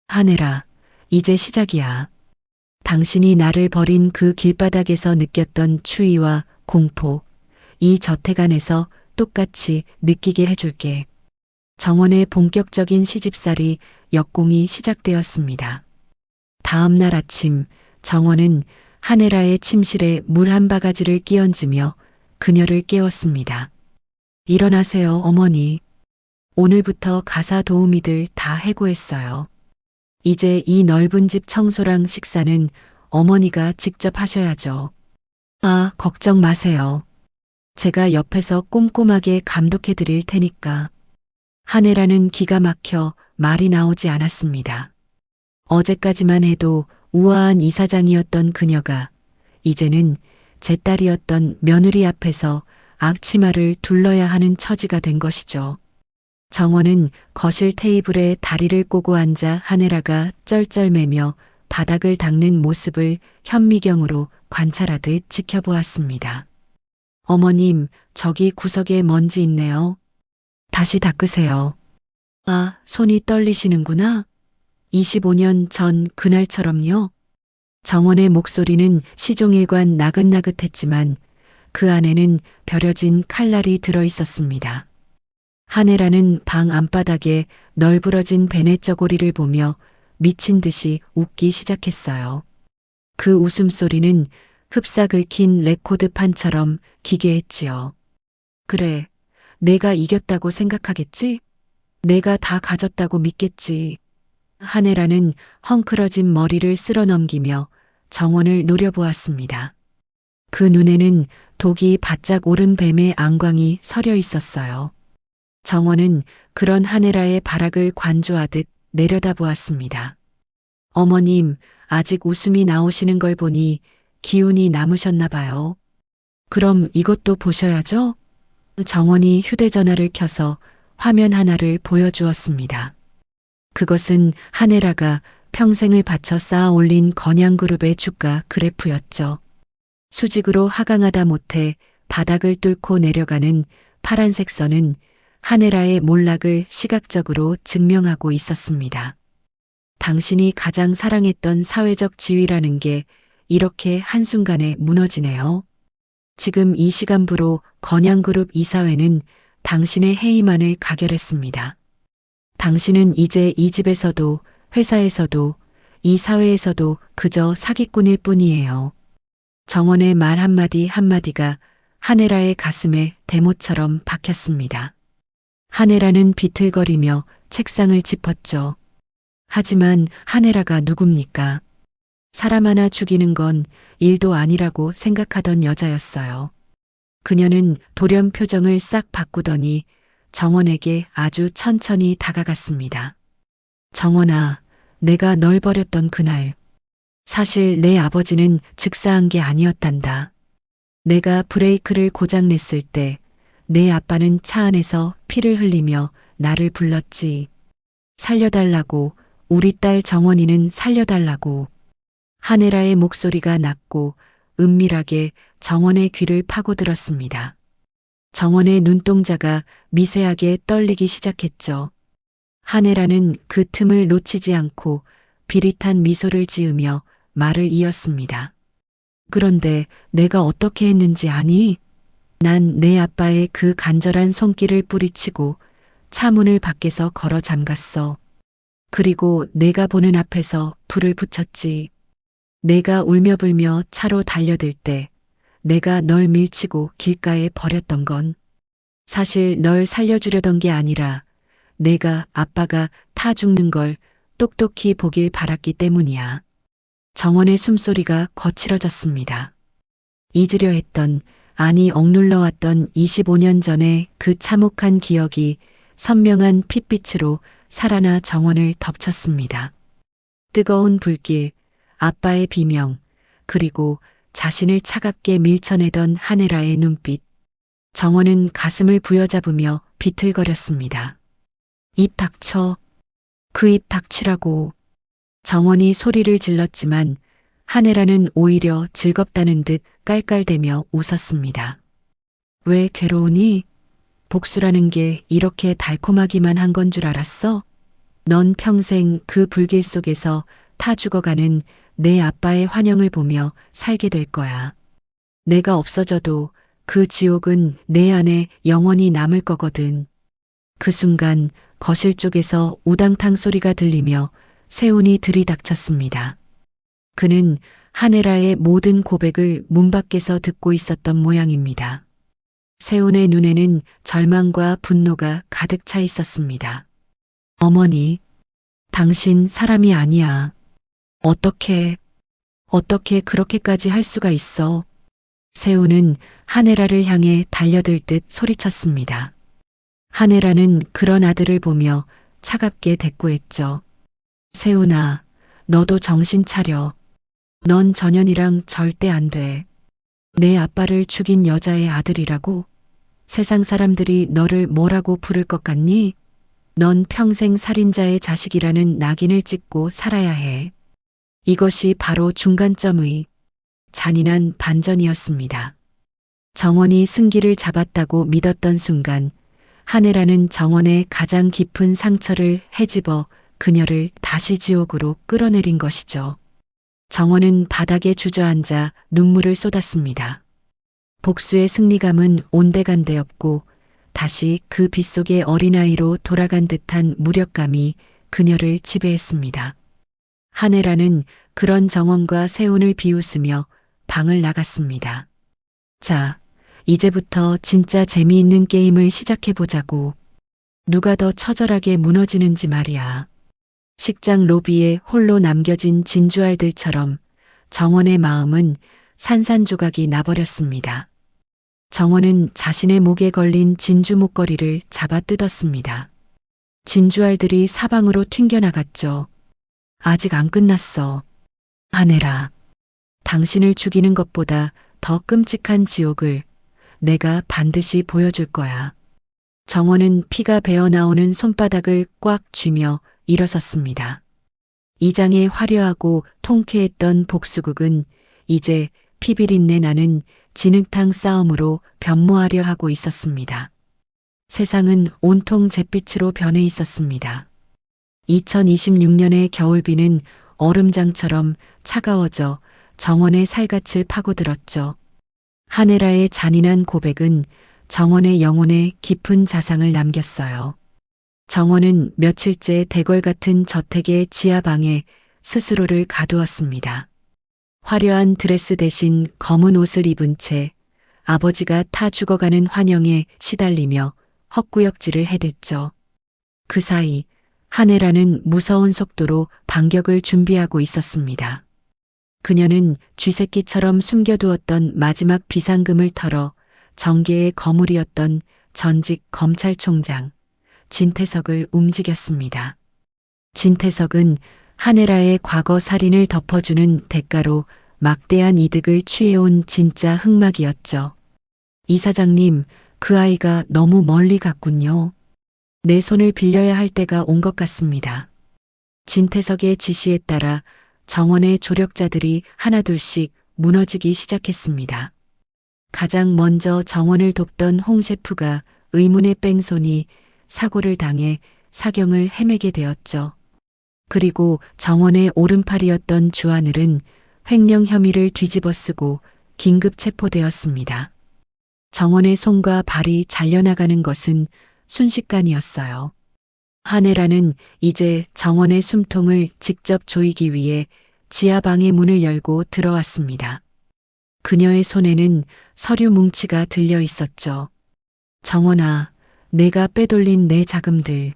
하늘아, 이제 시작이야. 당신이 나를 버린 그 길바닥에서 느꼈던 추위와 공포, 이 저택 안에서 똑같이 느끼게 해줄게. 정원의 본격적인 시집살이 역공이 시작되었습니다. 다음 날 아침 정원은 하늘아의 침실에 물 한 바가지를 끼얹으며 그녀를 깨웠습니다. 일어나세요, 어머니. 오늘부터 가사 도우미들 다 해고했어요. 이제 이 넓은 집 청소랑 식사는 어머니가 직접 하셔야죠. 아, 걱정 마세요. 제가 옆에서 꼼꼼하게 감독해 드릴 테니까. 하늘아는 기가 막혀 말이 나오지 않았습니다. 어제까지만 해도 우아한 이사장이었던 그녀가 이제는 제 딸이었던 며느리 앞에서 앞치마를 둘러야 하는 처지가 된 것이죠. 정원은 거실 테이블에 다리를 꼬고 앉아 하늘아가 쩔쩔매며 바닥을 닦는 모습을 현미경으로 관찰하듯 지켜보았습니다. 어머님, 저기 구석에 먼지 있네요. 다시 닦으세요. 아, 손이 떨리시는구나. 25년 전 그날처럼요. 정원의 목소리는 시종일관 나긋나긋했지만 그 안에는 벼려진 칼날이 들어 있었습니다. 하늘아는 방 안바닥에 널브러진 베네저고리를 보며 미친 듯이 웃기 시작했어요. 그 웃음소리는 흡사 긁힌 레코드판처럼 기괴했지요. 그래, 내가 이겼다고 생각하겠지? 내가 다 가졌다고 믿겠지. 하늘아는 헝클어진 머리를 쓸어넘기며 정원을 노려보았습니다. 그 눈에는 독이 바짝 오른 뱀의 안광이 서려 있었어요. 정원은 그런 하늘아의 발악을 관조하듯 내려다보았습니다. 어머님, 아직 웃음이 나오시는 걸 보니 기운이 남으셨나 봐요. 그럼 이것도 보셔야죠? 정원이 휴대전화를 켜서 화면 하나를 보여주었습니다. 그것은 하늘아가 평생을 바쳐 쌓아 올린 건양그룹의 주가 그래프였죠. 수직으로 하강하다 못해 바닥을 뚫고 내려가는 파란색 선은 하늘아의 몰락을 시각적으로 증명하고 있었습니다. 당신이 가장 사랑했던 사회적 지위라는 게 이렇게 한순간에 무너지네요. 지금 이 시간부로 건양그룹 이사회는 당신의 해임안을 가결했습니다. 당신은 이제 이 집에서도 회사에서도 이 사회에서도 그저 사기꾼일 뿐이에요. 정원의 말 한마디 한마디가 하늘아의 가슴에 대못처럼 박혔습니다. 하늘아는 비틀거리며 책상을 짚었죠. 하지만 하늘아가 누굽니까? 사람 하나 죽이는 건 일도 아니라고 생각하던 여자였어요. 그녀는 돌연 표정을 싹 바꾸더니 정원에게 아주 천천히 다가갔습니다. 정원아, 내가 널 버렸던 그날. 사실 내 아버지는 즉사한 게 아니었단다. 내가 브레이크를 고장냈을 때 내 아빠는 차 안에서 피를 흘리며 나를 불렀지. 살려달라고, 우리 딸 정원이는 살려달라고. 하늘아의 목소리가 낮고 은밀하게 정원의 귀를 파고들었습니다. 정원의 눈동자가 미세하게 떨리기 시작했죠. 하늘아는 그 틈을 놓치지 않고 비릿한 미소를 지으며 말을 이었습니다. 그런데 내가 어떻게 했는지 아니? 난 내 아빠의 그 간절한 손길을 뿌리치고 차문을 밖에서 걸어 잠갔어. 그리고 내가 보는 앞에서 불을 붙였지. 내가 울며 불며 차로 달려들 때 내가 널 밀치고 길가에 버렸던 건 사실 널 살려주려던 게 아니라 내가 아빠가 타 죽는 걸 똑똑히 보길 바랐기 때문이야. 정원의 숨소리가 거칠어졌습니다. 잊으려 했던, 아니 억눌러왔던 25년 전의 그 참혹한 기억이 선명한 핏빛으로 살아나 정원을 덮쳤습니다. 뜨거운 불길, 아빠의 비명, 그리고 자신을 차갑게 밀쳐내던 하늘아의 눈빛. 정원은 가슴을 부여잡으며 비틀거렸습니다. 입 닥쳐. 그 입 닥치라고. 정원이 소리를 질렀지만 한혜라는 오히려 즐겁다는 듯 깔깔대며 웃었습니다. 왜 괴로우니? 복수라는 게 이렇게 달콤하기만 한 건 줄 알았어? 넌 평생 그 불길 속에서 타 죽어가는 내 아빠의 환영을 보며 살게 될 거야. 내가 없어져도 그 지옥은 내 안에 영원히 남을 거거든. 그 순간 거실 쪽에서 우당탕 소리가 들리며 세훈이 들이닥쳤습니다. 그는 한혜라의 모든 고백을 문 밖에서 듣고 있었던 모양입니다. 세훈의 눈에는 절망과 분노가 가득 차 있었습니다. 어머니, 당신 사람이 아니야. 어떻게 그렇게까지 할 수가 있어? 세훈은 한혜라를 향해 달려들 듯 소리쳤습니다. 한혜라는 그런 아들을 보며 차갑게 대꾸했죠. 세훈아, 너도 정신 차려. 넌 전현이랑 절대 안 돼. 내 아빠를 죽인 여자의 아들이라고? 세상 사람들이 너를 뭐라고 부를 것 같니? 넌 평생 살인자의 자식이라는 낙인을 찍고 살아야 해. 이것이 바로 중간점의 잔인한 반전이었습니다. 정원이 승기를 잡았다고 믿었던 순간 한혜라는 정원의 가장 깊은 상처를 헤집어 그녀를 다시 지옥으로 끌어내린 것이죠. 정원은 바닥에 주저앉아 눈물을 쏟았습니다. 복수의 승리감은 온데간데 없고 다시 그 빗속의 어린아이로 돌아간 듯한 무력감이 그녀를 지배했습니다. 한혜라는 그런 정원과 세훈을 비웃으며 방을 나갔습니다. 자, 이제부터 진짜 재미있는 게임을 시작해보자고. 누가 더 처절하게 무너지는지 말이야. 식장 로비에 홀로 남겨진 진주알들처럼 정원의 마음은 산산조각이 나버렸습니다. 정원은 자신의 목에 걸린 진주 목걸이를 잡아 뜯었습니다. 진주알들이 사방으로 튕겨나갔죠. 아직 안 끝났어. 한혜라, 당신을 죽이는 것보다 더 끔찍한 지옥을 내가 반드시 보여줄 거야. 정원은 피가 배어나오는 손바닥을 꽉 쥐며 일어섰습니다. 이 장의 화려하고 통쾌했던 복수극은 이제 피비린내 나는 진흙탕 싸움으로 변모하려 하고 있었습니다. 세상은 온통 잿빛으로 변해 있었습니다. 2026년의 겨울비는 얼음장처럼 차가워져 정원의 살갗을 파고들었죠. 한혜라의 잔인한 고백은 정원의 영혼에 깊은 자상을 남겼어요. 정원은 며칠째 대궐 같은 저택의 지하방에 스스로를 가두었습니다. 화려한 드레스 대신 검은 옷을 입은 채 아버지가 타 죽어가는 환영에 시달리며 헛구역질을 해댔죠. 그 사이 한혜라는 무서운 속도로 반격을 준비하고 있었습니다. 그녀는 쥐새끼처럼 숨겨두었던 마지막 비상금을 털어 정계의 거물이었던 전직 검찰총장 진태석을 움직였습니다. 진태석은 한혜라의 과거 살인을 덮어주는 대가로 막대한 이득을 취해온 진짜 흑막이었죠. 이사장님, 그 아이가 너무 멀리 갔군요. 내 손을 빌려야 할 때가 온 것 같습니다. 진태석의 지시에 따라 정원의 조력자들이 하나둘씩 무너지기 시작했습니다. 가장 먼저 정원을 돕던 홍 셰프가 의문의 뺑소니 사고를 당해 사경을 헤매게 되었죠. 그리고 정원의 오른팔이었던 주하늘은 횡령 혐의를 뒤집어쓰고 긴급 체포되었습니다. 정원의 손과 발이 잘려나가는 것은 순식간이었어요. 한혜라는 이제 정원의 숨통을 직접 조이기 위해 지하방의 문을 열고 들어왔습니다. 그녀의 손에는 서류 뭉치가 들려 있었죠. 정원아, 내가 빼돌린 내 자금들.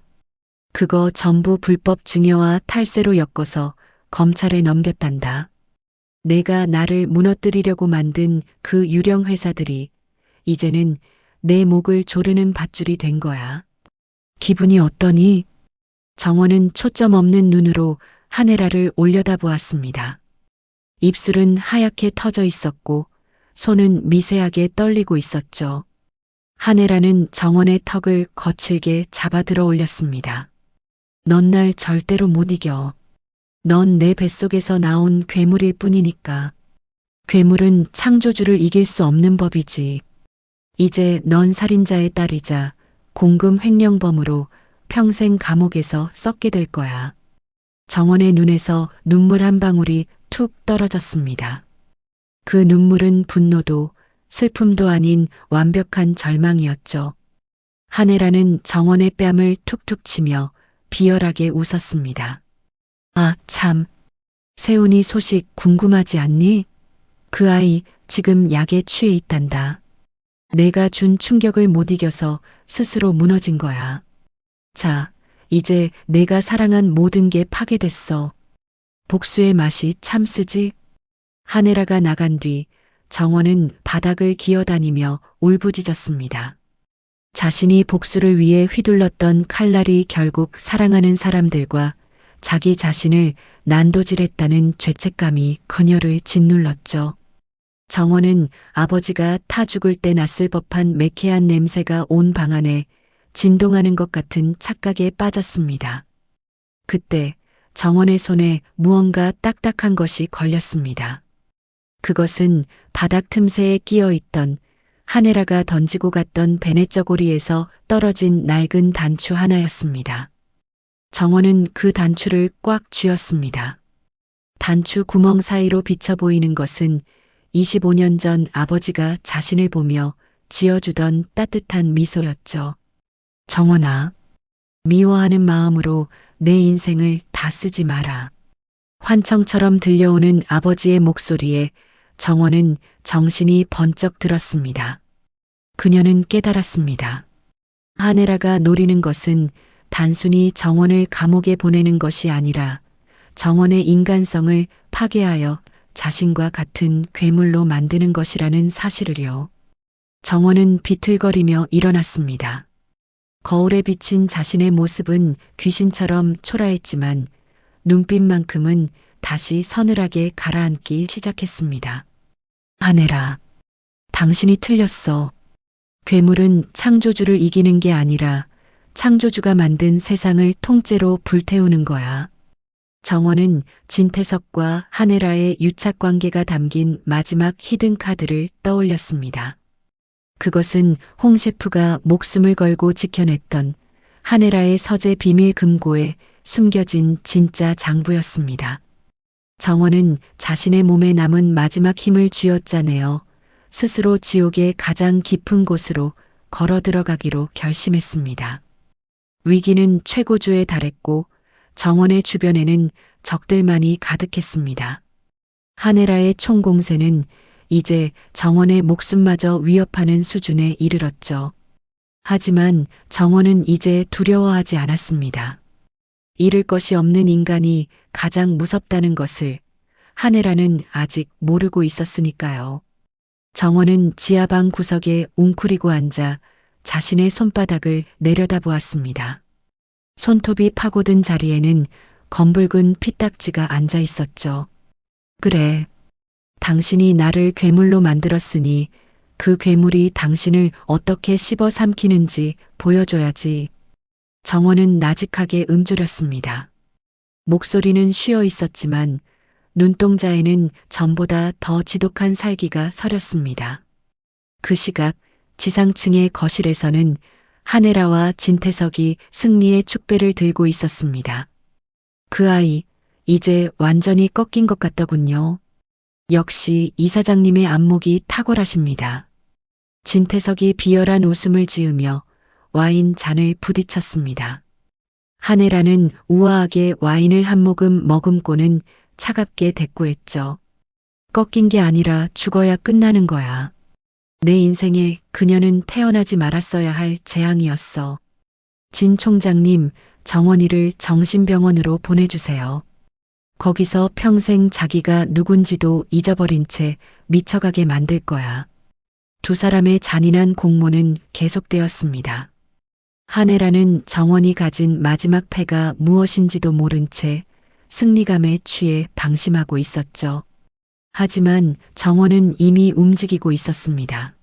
그거 전부 불법 증여와 탈세로 엮어서 검찰에 넘겼단다. 내가 나를 무너뜨리려고 만든 그 유령 회사들이 이제는 내 목을 조르는 밧줄이 된 거야. 기분이 어떠니? 정원은 초점 없는 눈으로 한혜라를 올려다보았습니다. 입술은 하얗게 터져 있었고 손은 미세하게 떨리고 있었죠. 한혜라는 정원의 턱을 거칠게 잡아 들어 올렸습니다. 넌 날 절대로 못 이겨. 넌 내 뱃속에서 나온 괴물일 뿐이니까. 괴물은 창조주를 이길 수 없는 법이지. 이제 넌 살인자의 딸이자 공금 횡령범으로 평생 감옥에서 썩게 될 거야. 정원의 눈에서 눈물 한 방울이 툭 떨어졌습니다. 그 눈물은 분노도 슬픔도 아닌 완벽한 절망이었죠. 한혜라는 정원의 뺨을 툭툭 치며 비열하게 웃었습니다. 아, 참. 세훈이 소식 궁금하지 않니? 그 아이 지금 약에 취해 있단다. 내가 준 충격을 못 이겨서 스스로 무너진 거야. 자, 이제 내가 사랑한 모든 게 파괴됐어. 복수의 맛이 참 쓰지? 한혜라가 나간 뒤 정원은 바닥을 기어다니며 울부짖었습니다. 자신이 복수를 위해 휘둘렀던 칼날이 결국 사랑하는 사람들과 자기 자신을 난도질했다는 죄책감이 그녀를 짓눌렀죠. 정원은 아버지가 타 죽을 때 났을 법한 매캐한 냄새가 온 방 안에 진동하는 것 같은 착각에 빠졌습니다. 그때 정원의 손에 무언가 딱딱한 것이 걸렸습니다. 그것은 바닥 틈새에 끼어 있던 한혜라가 던지고 갔던 베네저고리에서 떨어진 낡은 단추 하나였습니다. 정원은 그 단추를 꽉 쥐었습니다. 단추 구멍 사이로 비쳐 보이는 것은 25년 전 아버지가 자신을 보며 지어주던 따뜻한 미소였죠. 정원아, 미워하는 마음으로 내 인생을 다 쓰지 마라. 환청처럼 들려오는 아버지의 목소리에 정원은 정신이 번쩍 들었습니다. 그녀는 깨달았습니다. 한혜라가 노리는 것은 단순히 정원을 감옥에 보내는 것이 아니라 정원의 인간성을 파괴하여 자신과 같은 괴물로 만드는 것이라는 사실을요. 정원은 비틀거리며 일어났습니다. 거울에 비친 자신의 모습은 귀신처럼 초라했지만 눈빛만큼은 다시 서늘하게 가라앉기 시작했습니다. 한혜라, 당신이 틀렸어. 괴물은 창조주를 이기는 게 아니라 창조주가 만든 세상을 통째로 불태우는 거야. 정원은 진태석과 한혜라의 유착 관계가 담긴 마지막 히든 카드를 떠올렸습니다. 그것은 홍 셰프가 목숨을 걸고 지켜냈던 한혜라의 서재 비밀 금고에 숨겨진 진짜 장부였습니다. 정원은 자신의 몸에 남은 마지막 힘을 쥐어짜내어 스스로 지옥의 가장 깊은 곳으로 걸어 들어가기로 결심했습니다. 위기는 최고조에 달했고 정원의 주변에는 적들만이 가득했습니다. 한혜라의 총공세는 이제 정원의 목숨마저 위협하는 수준에 이르렀죠. 하지만 정원은 이제 두려워하지 않았습니다. 잃을 것이 없는 인간이 가장 무섭다는 것을 한혜라는 아직 모르고 있었으니까요. 정원은 지하방 구석에 웅크리고 앉아 자신의 손바닥을 내려다보았습니다. 손톱이 파고든 자리에는 검붉은 피딱지가 앉아 있었죠. 그래, 당신이 나를 괴물로 만들었으니 그 괴물이 당신을 어떻게 씹어 삼키는지 보여줘야지. 정원은 나직하게 음조렸습니다. 목소리는 쉬어 있었지만 눈동자에는 전보다 더 지독한 살기가 서렸습니다. 그 시각 지상층의 거실에서는 한혜라와 진태석이 승리의 축배를 들고 있었습니다. 그 아이, 이제 완전히 꺾인 것 같더군요. 역시 이사장님의 안목이 탁월하십니다. 진태석이 비열한 웃음을 지으며 와인 잔을 부딪혔습니다. 한혜라는 우아하게 와인을 한 모금 머금고는 차갑게 대꾸했죠. 꺾인 게 아니라 죽어야 끝나는 거야. 내 인생에 그녀는 태어나지 말았어야 할 재앙이었어. 진 총장님, 정원이를 정신병원으로 보내주세요. 거기서 평생 자기가 누군지도 잊어버린 채 미쳐가게 만들 거야. 두 사람의 잔인한 공모는 계속되었습니다. 한혜라는 정원이 가진 마지막 패가 무엇인지도 모른 채 승리감에 취해 방심하고 있었죠. 하지만 정원은 이미 움직이고 있었습니다.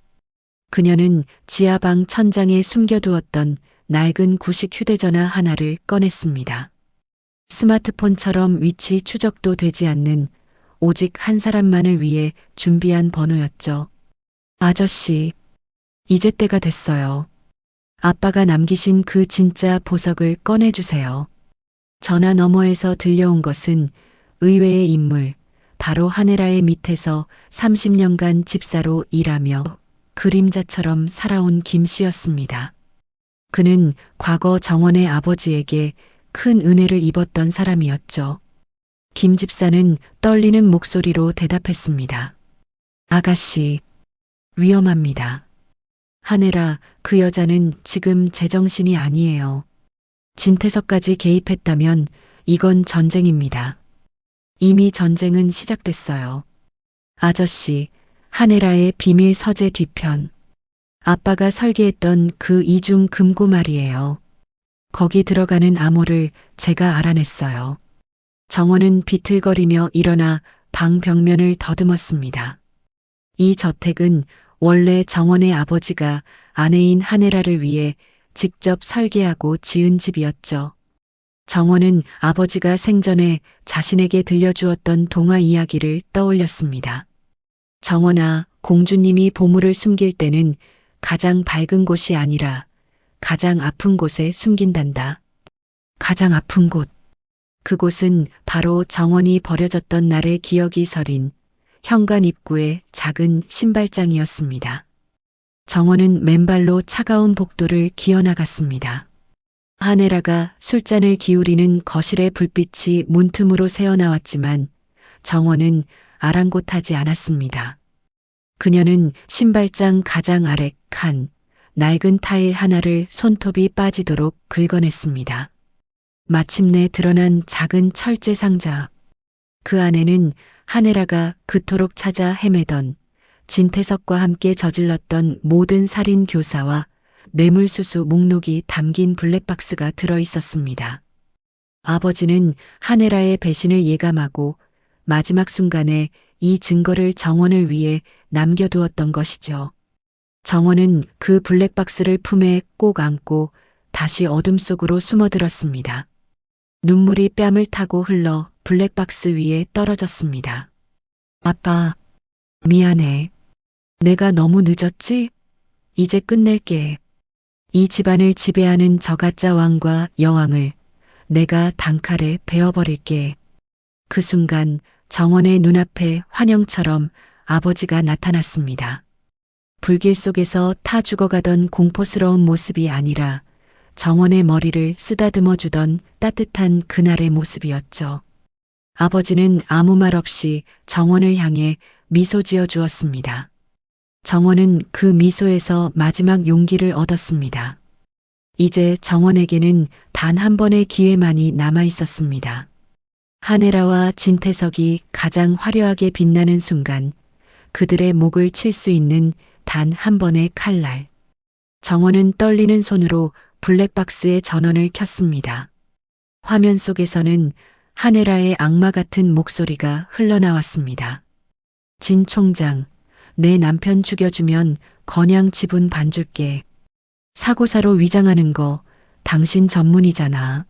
그녀는 지하방 천장에 숨겨두었던 낡은 구식 휴대전화 하나를 꺼냈습니다. 스마트폰처럼 위치 추적도 되지 않는 오직 한 사람만을 위해 준비한 번호였죠. 아저씨, 이제 때가 됐어요. 아빠가 남기신 그 진짜 보석을 꺼내주세요. 전화 너머에서 들려온 것은 의외의 인물, 바로 하네라의 밑에서 30년간 집사로 일하며 그림자처럼 살아온 김 씨였습니다. 그는 과거 정원의 아버지에게 큰 은혜를 입었던 사람이었죠. 김 집사는 떨리는 목소리로 대답했습니다. 아가씨, 위험합니다. 하네라, 그 여자는 지금 제정신이 아니에요. 진태석까지 개입했다면 이건 전쟁입니다. 이미 전쟁은 시작됐어요. 아저씨, 하네라의 비밀 서재 뒤편. 아빠가 설계했던 그 이중 금고 말이에요. 거기 들어가는 암호를 제가 알아냈어요. 정원은 비틀거리며 일어나 방 벽면을 더듬었습니다. 이 저택은 원래 정원의 아버지가 아내인 하네라를 위해 직접 설계하고 지은 집이었죠. 정원은 아버지가 생전에 자신에게 들려주었던 동화 이야기를 떠올렸습니다. 정원아, 공주님이 보물을 숨길 때는 가장 밝은 곳이 아니라 가장 아픈 곳에 숨긴단다. 가장 아픈 곳. 그곳은 바로 정원이 버려졌던 날의 기억이 서린 현관 입구의 작은 신발장이었습니다. 정원은 맨발로 차가운 복도를 기어나갔습니다. 하네라가 술잔을 기울이는 거실의 불빛이 문틈으로 새어나왔지만 정원은 아랑곳하지 않았습니다. 그녀는 신발장 가장 아래 칸, 낡은 타일 하나를 손톱이 빠지도록 긁어냈습니다. 마침내 드러난 작은 철제 상자. 그 안에는 하네라가 그토록 찾아 헤매던 진태석과 함께 저질렀던 모든 살인 교사와 뇌물수수 목록이 담긴 블랙박스가 들어 있었습니다. 아버지는 하네라의 배신을 예감하고 마지막 순간에 이 증거를 정원을 위해 남겨두었던 것이죠. 정원은 그 블랙박스를 품에 꼭 안고 다시 어둠 속으로 숨어들었습니다. 눈물이 뺨을 타고 흘러 블랙박스 위에 떨어졌습니다. 아빠, 미안해. 내가 너무 늦었지? 이제 끝낼게. 이 집안을 지배하는 저 가짜 왕과 여왕을 내가 단칼에 베어버릴게. 그 순간 정원의 눈앞에 환영처럼 아버지가 나타났습니다. 불길 속에서 타 죽어가던 공포스러운 모습이 아니라 정원의 머리를 쓰다듬어 주던 따뜻한 그날의 모습이었죠. 아버지는 아무 말 없이 정원을 향해 미소 지어 주었습니다. 정원은 그 미소에서 마지막 용기를 얻었습니다. 이제 정원에게는 단 한 번의 기회만이 남아 있었습니다. 하네라와 진태석이 가장 화려하게 빛나는 순간 그들의 목을 칠 수 있는 단 한 번의 칼날. 정원은 떨리는 손으로 블랙박스의 전원을 켰습니다. 화면 속에서는 하네라의 악마 같은 목소리가 흘러나왔습니다. 진 총장, 내 남편 죽여주면 건양 지분 반 줄게. 사고사로 위장하는 거 당신 전문이잖아.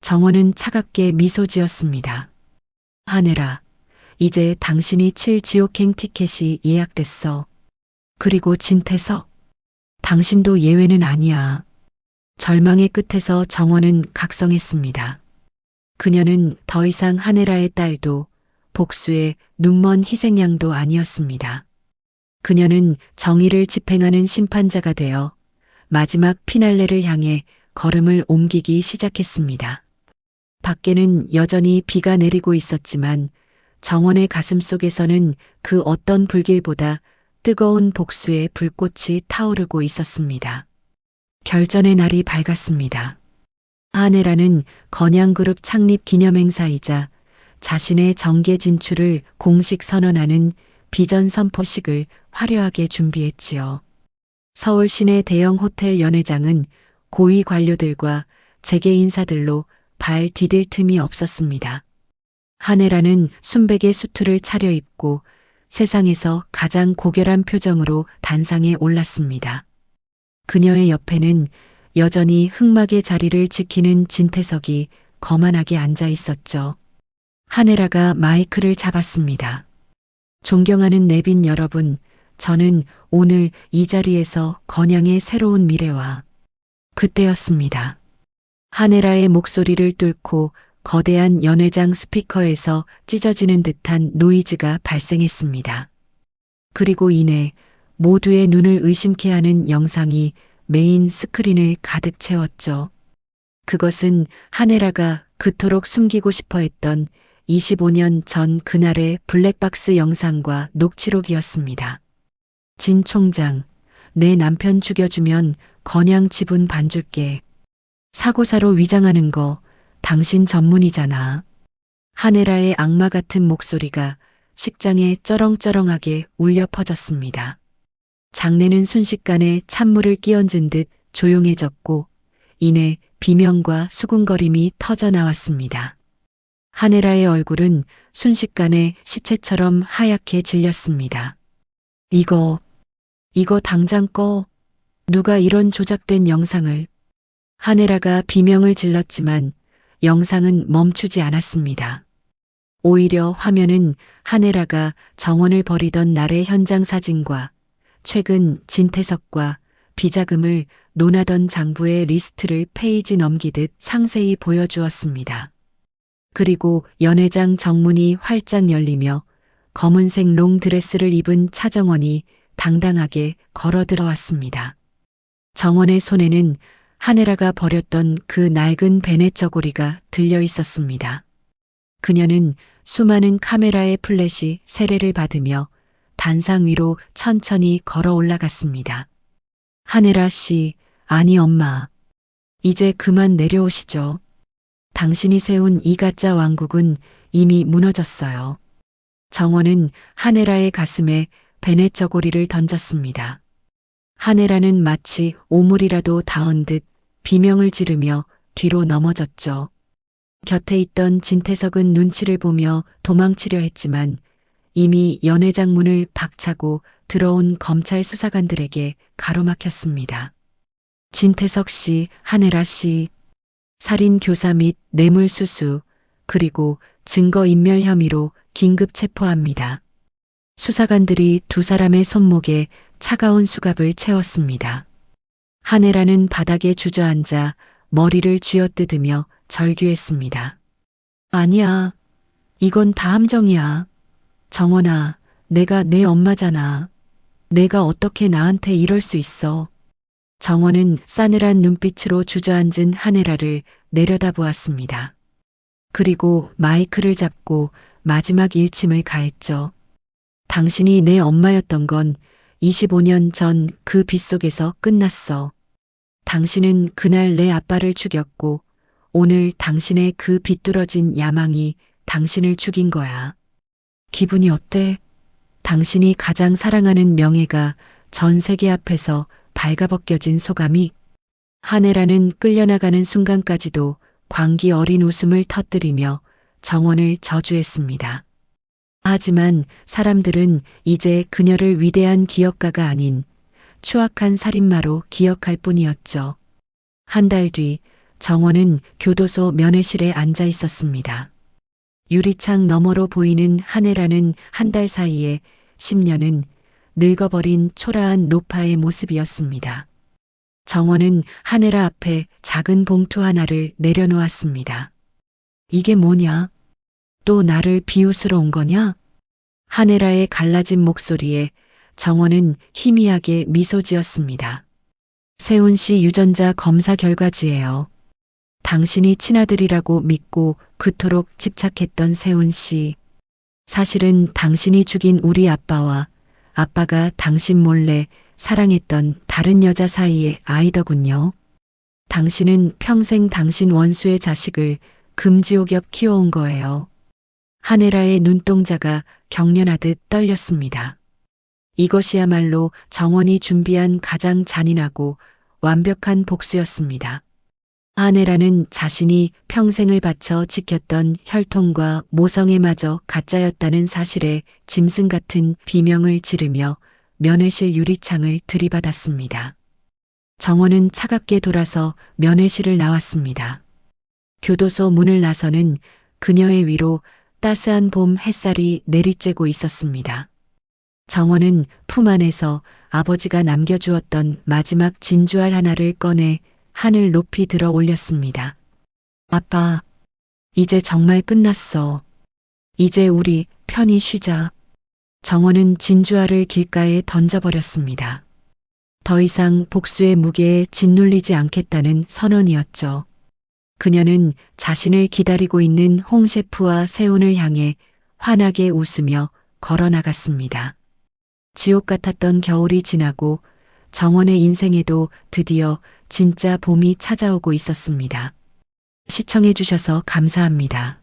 정원은 차갑게 미소 지었습니다. 하네라, 이제 당신이 칠 지옥행 티켓이 예약됐어. 그리고 진태석, 당신도 예외는 아니야. 절망의 끝에서 정원은 각성했습니다. 그녀는 더 이상 하네라의 딸도 복수의 눈먼 희생양도 아니었습니다. 그녀는 정의를 집행하는 심판자가 되어 마지막 피날레를 향해 걸음을 옮기기 시작했습니다. 밖에는 여전히 비가 내리고 있었지만 정원의 가슴 속에서는 그 어떤 불길보다 뜨거운 복수의 불꽃이 타오르고 있었습니다. 결전의 날이 밝았습니다. 하네라는 건양그룹 창립 기념행사이자 자신의 정계 진출을 공식 선언하는 비전 선포식을 화려하게 준비했지요. 서울 시내 대형 호텔 연회장은 고위 관료들과 재계 인사들로 발 디딜 틈이 없었습니다. 하네라는 순백의 수트를 차려입고 세상에서 가장 고결한 표정으로 단상에 올랐습니다. 그녀의 옆에는 여전히 흑막의 자리를 지키는 진태석이 거만하게 앉아 있었죠. 하네라가 마이크를 잡았습니다. 존경하는 내빈 여러분, 저는 오늘 이 자리에서 건양의 새로운 미래와 그때였습니다. 하네라의 목소리를 뚫고 거대한 연회장 스피커에서 찢어지는 듯한 노이즈가 발생했습니다. 그리고 이내 모두의 눈을 의심케 하는 영상이 메인 스크린을 가득 채웠죠. 그것은 하네라가 그토록 숨기고 싶어 했던 25년 전 그날의 블랙박스 영상과 녹취록이었습니다. 진 총장, 내 남편 죽여주면 건양 지분 반 줄게. 사고사로 위장하는 거 당신 전문이잖아. 하네라의 악마 같은 목소리가 식장에 쩌렁쩌렁하게 울려 퍼졌습니다. 장내는 순식간에 찬물을 끼얹은 듯 조용해졌고 이내 비명과 수군거림이 터져 나왔습니다. 하네라의 얼굴은 순식간에 시체처럼 하얗게 질렸습니다. 이거 당장 꺼. 누가 이런 조작된 영상을. 하네라가 비명을 질렀지만 영상은 멈추지 않았습니다. 오히려 화면은 하네라가 정원을 벌이던 날의 현장 사진과 최근 진태석과 비자금을 논하던 장부의 리스트를 페이지 넘기듯 상세히 보여주었습니다. 그리고 연회장 정문이 활짝 열리며 검은색 롱드레스를 입은 차정원이 당당하게 걸어 들어왔습니다. 정원의 손에는 하네라가 버렸던 그 낡은 베넷 저고리가 들려 있었습니다. 그녀는 수많은 카메라의 플래시 세례를 받으며 단상 위로 천천히 걸어 올라갔습니다. 하네라 씨, 아니 엄마. 이제 그만 내려오시죠. 당신이 세운 이 가짜 왕국은 이미 무너졌어요. 정원은 하네라의 가슴에 베넷 저고리를 던졌습니다. 하네라는 마치 오물이라도 닿은 듯 비명을 지르며 뒤로 넘어졌죠. 곁에 있던 진태석은 눈치를 보며 도망치려 했지만 이미 연회장 문을 박차고 들어온 검찰 수사관들에게 가로막혔습니다. 진태석 씨, 하네라 씨, 살인 교사 및 뇌물수수, 그리고 증거인멸 혐의로 긴급 체포합니다. 수사관들이 두 사람의 손목에 차가운 수갑을 채웠습니다. 하네라는 바닥에 주저앉아 머리를 쥐어뜯으며 절규했습니다. 아니야. 이건 다 함정이야. 정원아, 내가 내 엄마잖아. 내가 어떻게 나한테 이럴 수 있어. 정원은 싸늘한 눈빛으로 주저앉은 하네라를 내려다보았습니다. 그리고 마이크를 잡고 마지막 일침을 가했죠. 당신이 내 엄마였던 건 25년 전 그 빗속에서 끝났어. 당신은 그날 내 아빠를 죽였고 오늘 당신의 그 비뚤어진 야망이 당신을 죽인 거야. 기분이 어때? 당신이 가장 사랑하는 명예가 전 세계 앞에서 발가벗겨진 소감이. 하네라는 끌려나가는 순간까지도 광기 어린 웃음을 터뜨리며 정원을 저주했습니다. 하지만 사람들은 이제 그녀를 위대한 기억가가 아닌 추악한 살인마로 기억할 뿐이었죠. 한 달 뒤 정원은 교도소 면회실에 앉아 있었습니다. 유리창 너머로 보이는 하네라는 한 달 사이에 10년은 늙어버린 초라한 노파의 모습이었습니다. 정원은 하네라 앞에 작은 봉투 하나를 내려놓았습니다. 이게 뭐냐? 또 나를 비웃으러 온 거냐? 하네라의 갈라진 목소리에 정원은 희미하게 미소 지었습니다. 세훈씨 유전자 검사 결과지예요. 당신이 친아들이라고 믿고 그토록 집착했던 세훈씨. 사실은 당신이 죽인 우리 아빠와 아빠가 당신 몰래 사랑했던 다른 여자 사이의 아이더군요. 당신은 평생 당신 원수의 자식을 금지옥엽 키워온 거예요. 하네라의 눈동자가 경련하듯 떨렸습니다. 이것이야말로 정원이 준비한 가장 잔인하고 완벽한 복수였습니다. 하네라는 자신이 평생을 바쳐 지켰던 혈통과 모성애마저 가짜였다는 사실에 짐승 같은 비명을 지르며 면회실 유리창을 들이받았습니다. 정원은 차갑게 돌아서 면회실을 나왔습니다. 교도소 문을 나서는 그녀의 위로 따스한 봄 햇살이 내리쬐고 있었습니다. 정원은 품 안에서 아버지가 남겨주었던 마지막 진주알 하나를 꺼내 하늘 높이 들어 올렸습니다. 아빠, 이제 정말 끝났어. 이제 우리 편히 쉬자. 정원은 진주알을 길가에 던져버렸습니다. 더 이상 복수의 무게에 짓눌리지 않겠다는 선언이었죠. 그녀는 자신을 기다리고 있는 홍 셰프와 세훈을 향해 환하게 웃으며 걸어 나갔습니다. 지옥 같았던 겨울이 지나고 정원의 인생에도 드디어 진짜 봄이 찾아오고 있었습니다. 시청해 주셔서 감사합니다.